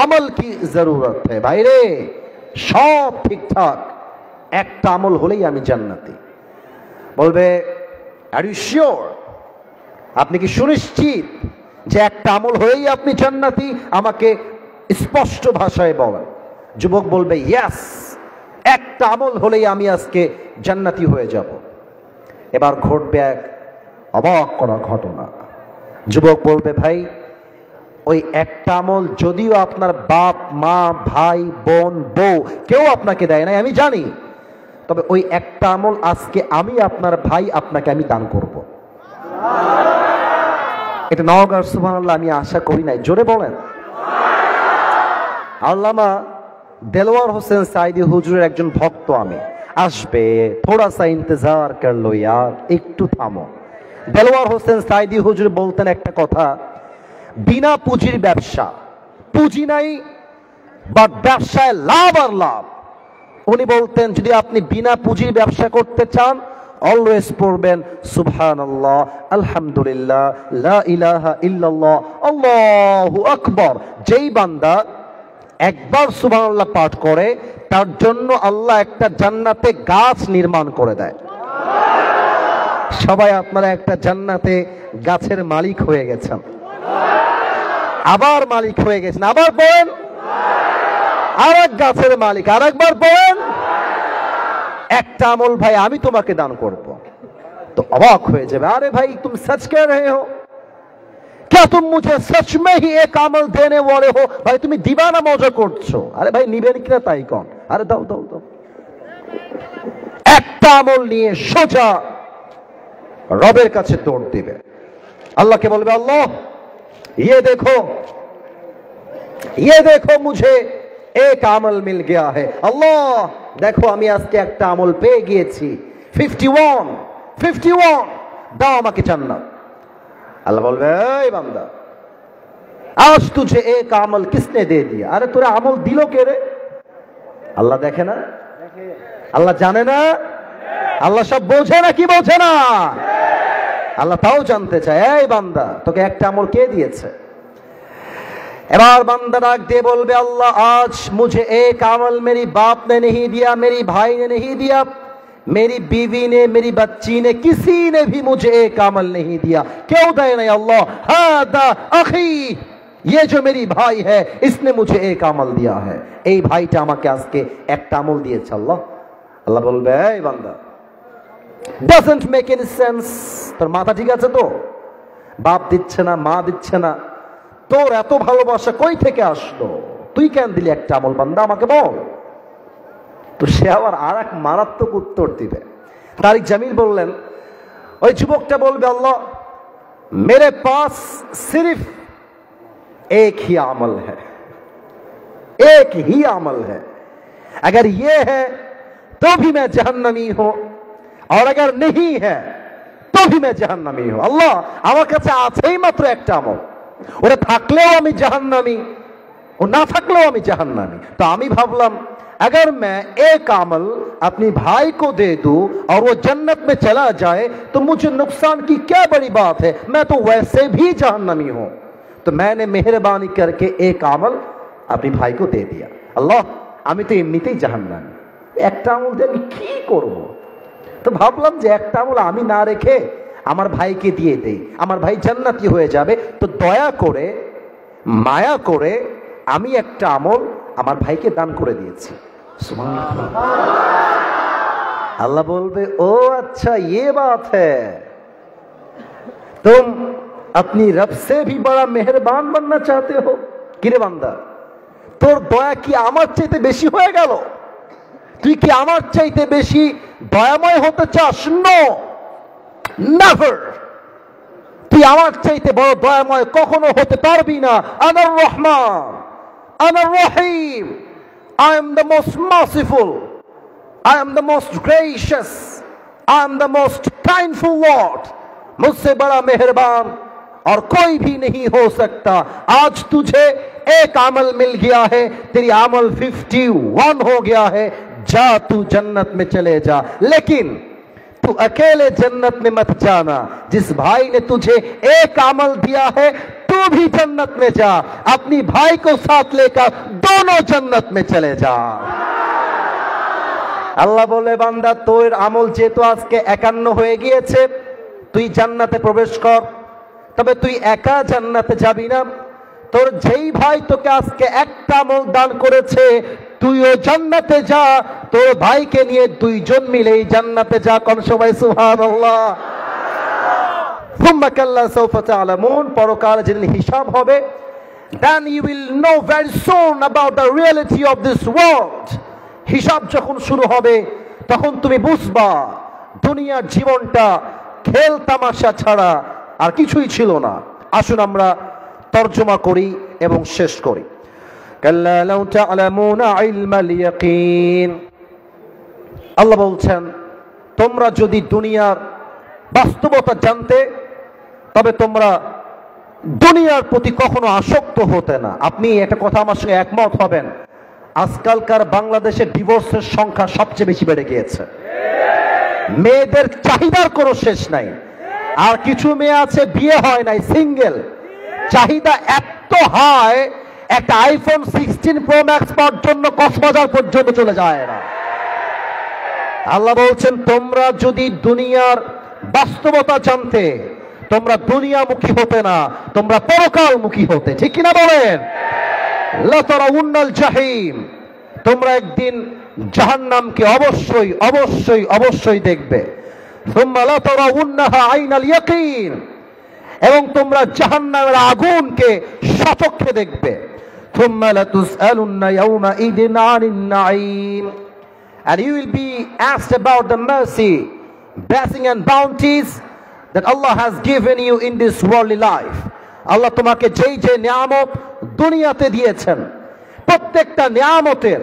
अमल की जरूरत है। भाई रे, सब ঠিকঠাক, একটা আমল হলেই আমি জান্নাতি। বলবে, আর ইউ শিওর, আপনি কি সুনিশ্চিত যে একটা আমল হলেই আপনি জান্নাতি? আমাকে স্পষ্ট ভাষায় বলেন। যুবক বলবে, ইয়েস, একটা আমল হলেই আমি আজকে জান্নাতি হয়ে যাব। এবার ঘটবে এক অবাক করা ঘটনা। যুবক বলবে, ভাই ওই একটা আমল যদিও আপনার বাপ, মা, ভাই, বোন, বউ কেউ আপনাকে দেয় নাই, আমি জানি, তবে ওই একটা আমল আজকে আমি আপনার ভাই আপনাকে আমি দান করব। এটা নওগাঁর সুবহানাল্লাহ আমি আশা করি নাই, জোরে বলেন। আল্লামা দেলোয়ার হোসেন সাইদি হুজুরের একজন ভক্ত আমি, আসবে, থোড়া সা ইন্তজার কর লো ইয়ার, একটু থামো। দেলোয়ার হোসেন সাইদি হুজুর বলতেন একটা কথা, বিনা পুঁজির ব্যবসা, পুঁজি নাই বা ব্যবসায় লাভ আর লাভ। উনি বলতেন, যদি আপনি বিনা পুঁজির ব্যবসা করতে চান, অলওয়েজ পড়বেন সুবহানাল্লাহ, আলহামদুলিল্লাহ, লা ইলাহা ইল্লাল্লাহ, আল্লাহু আকবার। যেই বান্দা একবার সুবহানাল্লাহ পাঠ করে, তার জন্য আল্লাহ একটা জান্নাতে গাছ নির্মাণ করে দেয়। সবাই আপনারা একটা জান্নাতে গাছের মালিক হয়ে গেছেন, আবার মালিক হয়ে গেছেন, আবার বলেন, আর এক গাছের মালিক, আর একবার বলেন, একটা আমল ভাই আমি তোমাকে দান করব। তো অবাক হয়ে যাবে, আরে ভাই तुम सच कह रहे हो, क्या तुम मुझे सच में ही एक আমল देने वाले हो? ভাই তুমি দিবানা মজা করছো। আরে ভাই নিবেন কিনা তাই কোন, আরে দাও দাও দাও। একটা আমল নিয়ে সোজা রবের কাছে দৌড় দিবে, আল্লাহকে বলবে, আল্লাহ ये देखो मुझे एक আমল मिल गया है, আল্লাহ দেখো আমি আজকে একটা আমল পেয়ে গিয়েছি, 51 দাও আমাকে জান্নাত। আল্লাহ বলবে, এই বান্দা, আজ তুঝে এক আমল কিসনে দে দিয়া? আরে তোরা আমল দিল কে রে? আল্লাহ দেখে না, আল্লাহ জানে না, আল্লাহ সব বোঝে না, কি বোঝে না? আল্লাহ তাও জানতে চায়, এই বান্দা তোকে একটা আমল কে দিয়েছে? এবার বান্দা ডাক দিয়ে বলবে, अल्लाह आज मुझे एक अमल मेरी बाप ने नहीं दिया, मेरी भाई ने नहीं दिया, मेरी बीवी ने, मेरी बच्ची ने, किसी ने भी मुझे एक अमल नहीं दिया, क्यों दे नहीं अल्लाह? हादा अखी, ये जो मेरी भाई है इसने मुझे एक আমল दिया है, এই ভাইটা আমাকে আজকে একটা আমল দিয়েছে। আল্লাহ আল্লাহ বলবে, এই বান্দা, doesn't make any sense, তোর মাথা ঠিক আছে তো? বাপ দিচ্ছে না, মা দিচ্ছে না, তোর এত ভালোবাসা কই থেকে আসলো? তুই কেন দিলি একটা আমল বান্দা, আমাকে বল। তো সে আবার আর এক মারাত্মক উত্তর দিবে। তারিক জামিল বললেন, ওই যুবকটা বলবে, আল্লাহ मेरे पास सिर्फ एक ही अमल है, एक ही अमल है, अगर ये है तो भी मैं जहन्नमी हूं और अगर नहीं है तो भी मैं जहन्नमी हूं। अल्लाह আমার কাছে আছেই মাত্র একটা আমল, ওরে থাকলেও আমি জাহান্নামী, ও না থাকলেও আমি জাহান্নামী। তো আমি ভাবলাম अगर मैं एक अमल अपनी भाई को दे दूं और वो जन्नत में चला जाए तो मुझे नुकसान की क्या बड़ी बात है, मैं तो वैसे भी जहन्नमी हूं। तो मैंने मेहरबानी करके एक अमल अपनी भाई को दे दिया। अल्लाह আমি তো এমনিতেই জাহান্নামী, একটা আমল দিয়ে আমি কি করব? তো ভাবলাম যে একটা আমল আমি না রেখে আমার ভাইকে দিয়ে দেই, আমার ভাই জান্নাতি হয়ে যাবে। তো দয়া করে, মায়া করে আমি একটা আমল আমার ভাইকে দান করে দিয়েছি। সুবহানাল্লাহ। अल्लाह बोलते, ओ अच्छा ये बात है, तुम अपनी रब से भी बड़ा मेहरबान बनना चाहते हो। কিরে বান্দা, তোর দয়া কি আমার চাইতে বেশি হয়ে গেল? তুই কি আমার চাইতে বেশি দয়াময় হতে চাস? No, never. তুই আমার চাইতে বড় দয়াময় কখনো হতে পারবি না। আনার রহমান, আনার রহিম, I am the most merciful, I am the most gracious, I am the most kindful Lord, मुझसे बड़ा मेहरबान और कोई भी नहीं हो सकता। आज तुझे एक अमल मिल गया है, तेरी अमल 51 हो गया है, जा तू जन्नत में चले जा। लेकिन तू अकेले जन्नत में मत जाना, जिस भाई ने तुझे एक अमल दिया है तू भी जन्नत में जा, अपनी भाई को साथ लेकर दोनों जन्नत में चले जा। আল্লাহ বলে, বান্দা তোর আমল যেহেতু আজকে 51 হয়ে গিয়েছে, তুই জান্নাতে প্রবেশ কর। তবে তুই একা জান্নাতে যাবি না, তোর যেই ভাই তোকে আজকে একটা আমল দান করেছে তুইও জান্নাতে যা, তোর ভাইকে নিয়ে দুইজন মিলেই জান্নাতে যা। কোন সবাই সুবহানাল্লাহ। সুম্মা কাল্লা সাউফা তা'লামুন, পরকালে যেদিন হিসাব হবে, then you will know very soon about the reality of this world। হিসাব যখন শুরু হবে তখন তুমি বুঝবা দুনিয়ার জীবনটা খেল তামাশা ছাড়া আর কিছুই ছিল না। আসুন আমরা তরজমা করি এবং শেষ করি। কাল্লা লাউ তা'লামুনা ইলমাল ইয়াকিন, আল্লাহ বলছেন, তোমরা যদি দুনিয়ার বাস্তবতা জানতে তবে তোমরা দুনিয়ার প্রতি কখনো আসক্ত হতে না। আপনি একটা কথা আমার সঙ্গে একমত হবেন, আজকালকার বাংলাদেশে ডিভোর্সের সংখ্যা সবচেয়ে বেশি বেড়ে গিয়েছে। মেয়েদের চাহিদার কোনো শেষ নাই। আর কিছু মেয়ে আছে বিয়ে হয় নাই, সিঙ্গেল, চাহিদা এত হাই, একটা আইফোন 16 প্রো ম্যাক্স পাওয়ার জন্য কক্সবাজার পর্যন্ত চলে যায় না। আল্লাহ বলছেন, তোমরা যদি দুনিয়ার বাস্তবতা জানতে তোমরা দুনিয়ামুখী হতে না, তোমরা পরকালমুখী হতে। ঠিক কিনা বলেন? লাতারাউন্নাল জাহিম, তোমরা একদিন জাহান্নামকে অবশ্যই অবশ্যই অবশ্যই দেখবে। সুম্মা লাতারাউন্নাহা আইনাল ইয়াকিন, এবং তোমরা জাহান্নামের আগুনকে সচক্ষে দেখবে। সুম্মা লাতুসআলুন্না ইয়াওমাইদিন আনিন Naim, and you will be asked about the mercy, blessing and bounties that Allah has given you in this worldly life। আল্লাহ তোমাকে যেই যে নিয়ামত দুনিয়াতে দিয়েছেন, প্রত্যেকটা নিয়ামতের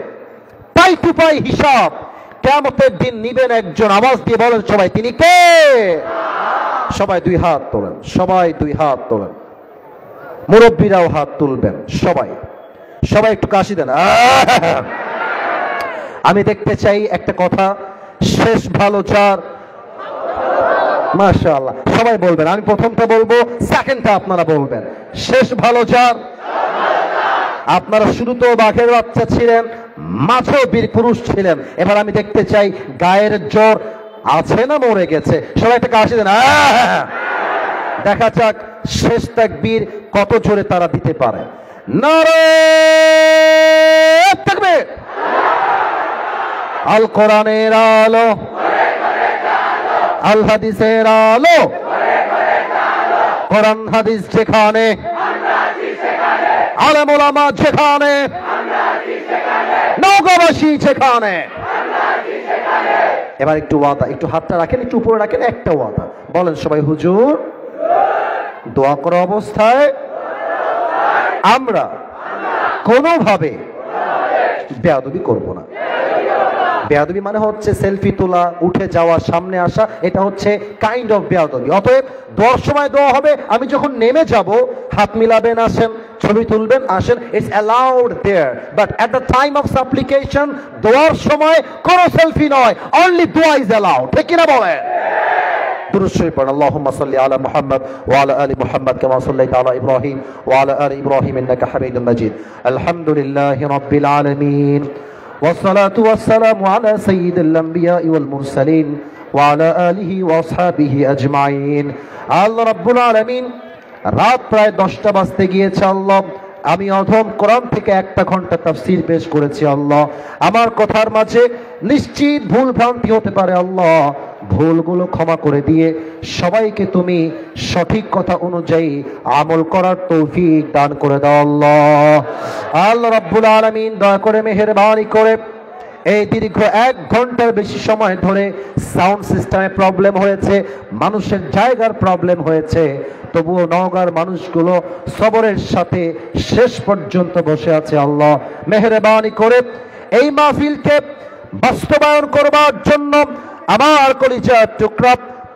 পাই টু পাই হিসাব কিয়ামতের দিন নিবেন একজন। আওয়াজ দিয়ে বলেন সবাই, তিনি কে? সবাই দুই হাত তোলেন, সবাই দুই হাত তোলেন, মুরব্বীরাও হাত তুলবেন, সবাই সবাই একটু কাশি দেন। আমি দেখতে চাই একটা কথা, শেষ ভালো যার, মাশাআল্লাহ, সবাই বলবেন। আমি প্রথমটা বলবো, সেকেন্ডটা আপনারা বলবেন। শেষ ভালো যার। আপনারা শুরুতেও বাঘের বাচ্চা ছিলেন, মাঝেও বীর পুরুষ ছিলেন। এবার আমি দেখতে চাই গায়ের জোর আছে না মরে গেছে? সবাই একটা কাশি দেন। দেখা যাক শেষ তাকবীর কত জোরে তারা দিতে পারে। নারে তাকবীর। আল কোরআনের আলো, আল হাদিসের আলো, কোরআন হাদিস যেখানে, আলেম ওলামা যেখানে, নওগাঁবাসী যেখানে। এবার একটু ওয়াদা, একটু হাতটা রাখেন, একটু উপরে রাখেন, একটা ওয়াদা বলেন সবাই। হুজুর, দোয়া করা অবস্থায় আমরা কোনোভাবে বেয়াদবি করব না। বেয়াদবি মানে হচ্ছে সেলফি তোলা, উঠে যাওয়া, সামনে আসা, এটা হচ্ছে কাইন্ড অফ বেয়াদবি। অতএব দোয়ার সময় দোয়া হবে, আমি যখন নেমে যাব হাত মিলাবেন, আসেন, ছবি তুলবেন, আসেন, it's allowed there, but at the time of supplication, দোয়ার সময় কোনো সেলফি নয়, অনলি দোয়া ইজ অ্যালাউড। ঠিক কিনা বলেন? দুরূদ শরীফ পড়ুন। আল্লাহুম্মা সাল্লি আলা মুহাম্মদ ওয়া আলা আলি মুহাম্মদ কামা সাল্লাইতা আলা ইব্রাহিম ওয়া আলা আলি ইব্রাহিম ইন্নাকা হামিদুম মাজিদ। আলহামদুলিল্লাহি রাব্বিল আলামিন ওয়াসসালাতু ওয়াসসালামু আলা সাইয়্যিদিল আমবিয়াই ওয়াল মুরসালিন ওয়া আলা আলিহি ওয়া আসহাবিহি আজমাইন। আল্লাহ রাব্বুল আলামিন, রাত প্রায় 10টা বাজতে গিয়েছে। আল্লাহ, আমি অধম কোরআন থেকে 1টা ঘন্টা তাফসীর পেশ করেছি। আল্লাহ, আমার কথার মাঝে নিশ্চিত ভুল ভ্রান্তি হতে পারে। আল্লাহ, ভুলগুলো ক্ষমা করে দিয়ে সবাইকে তুমি সঠিক কথা অনুযায়ী আমল করার তৌফিক দান করে দাও। আল্লাহ, আল্লাহ রাব্বুল আলামিন দয়া করে মেহেরবানি করে এই দীর্ঘ 1 ঘন্টার বেশি সময় ধরে সাউন্ড সিস্টেমে প্রবলেম হয়েছে, মানুষের জায়গার প্রবলেম হয়েছে, তবুও নওগাঁর মানুষগুলো সবরের সাথে শেষ পর্যন্ত বসে আছে। আল্লাহ, মেহেরবানি করে এই মাহফিলকে বাস্তবায়ন করবার জন্য আমার কলিজার টুকরা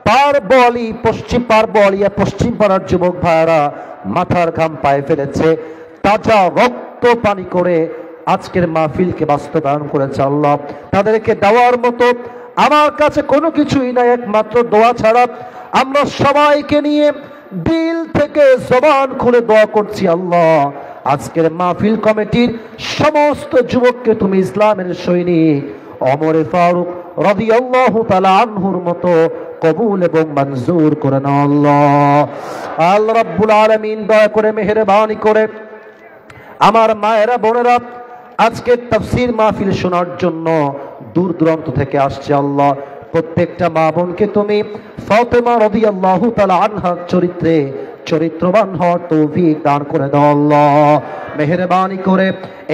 পারবলি, পশ্চিম পারবলিয়া পশ্চিম পাড়ার যুবক ভাইয়েরা মাথার ঘাম পায়ে ফেলেছে, তাজা রক্ত পানি করে আজকের মাহফিলকে বাস্তবায়ন করেছে। আল্লাহ, তাদেরকে দেওয়ার মতো আমার কাছে কোনো কিছুই নাই একমাত্র দোয়া ছাড়া। আমরা সবাইকে নিয়ে দিল থেকে জবান খুলে দোয়া করছি। আল্লাহ, আজকের মাহফিল কমিটির সমস্ত যুবককে তুমি ইসলামের সৈনিক ওমর ফারুক রাদিয়াল্লাহু তাআলা আনহুর মতো কবুল এবং মঞ্জুর করে নাও। আল্লাহ, আল্লাহ রাব্বুল আলামিন দয়া করে মেহেরবানি করে আমার মায়েরা বোনেরা আজকে তাফসীর মাহফিল শোনার জন্য দূর দূরান্ত থেকে আসছে। আল্লাহ, প্রত্যেকটা মা বোনকে তুমি ফাতেমা রাদিয়াল্লাহু তাআলা আনহার চরিত্রে চরিত্রবান হওয়ার তৌফিক দান করে দাও। আল্লাহ, মেহেরবানি করে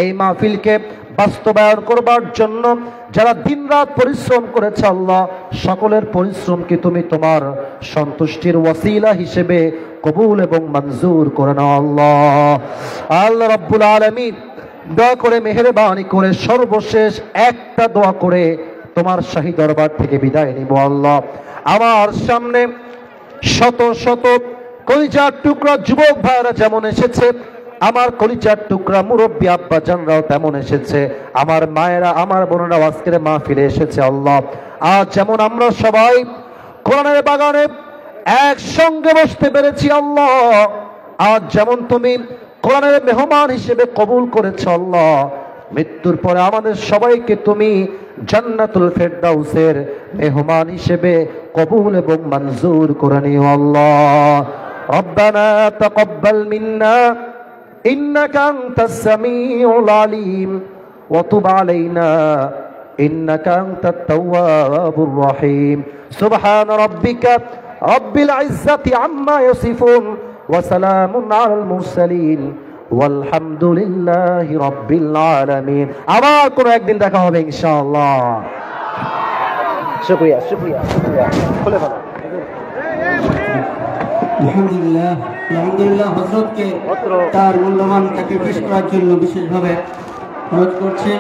এই মাহফিলকে বাস্তবায়ন করবার জন্য যারা দিনরাত পরিশ্রম করেছে, আল্লাহ, সকলের পরিশ্রমকে তুমি তোমার সন্তুষ্টির ওয়াসিলা হিসেবে কবুল এবং মঞ্জুর করে নাও। আল্লাহ, আল্লাহ রাব্বুল আলামিন দয়া করে মেহেরবানি করে সর্বশেষ একটা দোয়া করে তোমার শাহী দরবার থেকে বিদায় নিব। আল্লাহ, আমার সামনে শত শত কলিজার টুকরা যুবক ভাইরা যেমন এসেছে, আমার কলিজার টুকরা মুরব্বী আব্বা জানরাও তেমন এসেছে, আমার মায়েরা আমার বোনেরা আজকের মাহফিলে এসেছে। আল্লাহ, আজ যেমন আমরা সবাই কোরআনের বাগানে একসঙ্গে বসতে পেরেছি, আল্লাহ, আজ যেমন তুমি কোরআনের মেহমান হিসেবে কবুল করেছ, আল্লাহ, মৃত্যুর পরে আমাদের সবাইকে তুমি জান্নাতুল ফেরদাউসের মেহমান হিসেবে কবুল এবং মঞ্জুর করে নিও। আল্লাহ, রব্বানা তাকাব্বাল মিন্না ইন্নাকা আনতাস সামিউল আলিম ওয়া তুব আলাইনা ইন্নাকা আনতাত তাওয়াবুর রহিম। সুবহান রাব্বিকা রাব্বিল ইজ্জাতি আম্মা ইয়াসিফুন ওয়া সালামুন আলাল মুরসালিন ওয়ালহামদুলিল্লাহি রাব্বিল আলামিন। আবার কোনো একদিন দেখা হবে ইনশাআল্লাহ। শুকরিয়া শুকরিয়া শুকরিয়া। খুলে ফেলো। আলহামদুলিল্লাহ আলহামদুলিল্লাহ হযরতকে তার মূল্যবান তাকে পেশ করার জন্য বিশেষভাবে অনুরোধ করছে।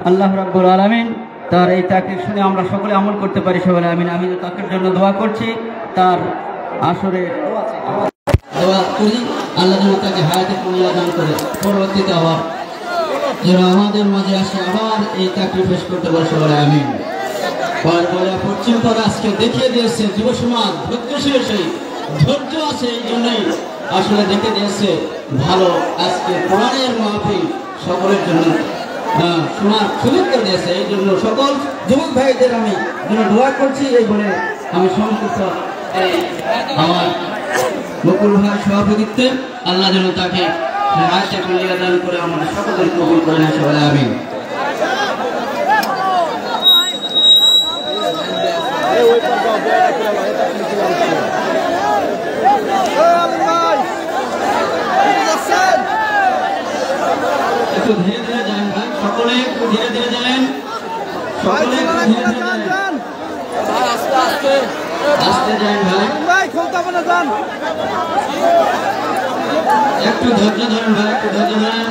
আল্লাহ রাব্বুল আলামিন তার এই তাকরীর শুনে আমরা সকলে আমল করতে পারি, সবাই আমিন। আমি তার জন্য দোয়া করছি, তার আসরে দোয়া করি আল্লাহ যেন তাকে হায়াতে কামিলা দান করে, পরবর্তীতে আবার যেন আমাদের মাঝে আসে আবার এই তাকরীর পেশ করতে পারে, সবাই আমিন। পশ্চিম পাড়া আজকে দেখিয়ে দিয়েছে যুব সমাজ ধৈর্যশীল, সেই ধৈর্য আছে, এই জন্যই আসলে দেখে দিয়েছে ভালো আজকে কোরআনের মাহফিল সকলের জন্য শোনার সুযোগ করে দিয়েছে। এই জন্য সকল যুবক ভাইদের আমি দোয়া করছি, এই বলে আমি সংক্ষিপ্ত আমার বকুল ভাই সভাপতিত্বে আল্লাহ যেন তাকে আয়সা কুলিয়া দান করে আমরা সকলের কবুল করেন সবাই আমিন। একটু ধীরে ধীরে যান ভাই, সকলে একটু ধীরে ধীরে যান, সকলে একটু ধীরে ধীরে যান, আস্তে যান ভাই, একটু ধৈর্য ধরেন ভাই, একটু ধৈর্য ধরেন।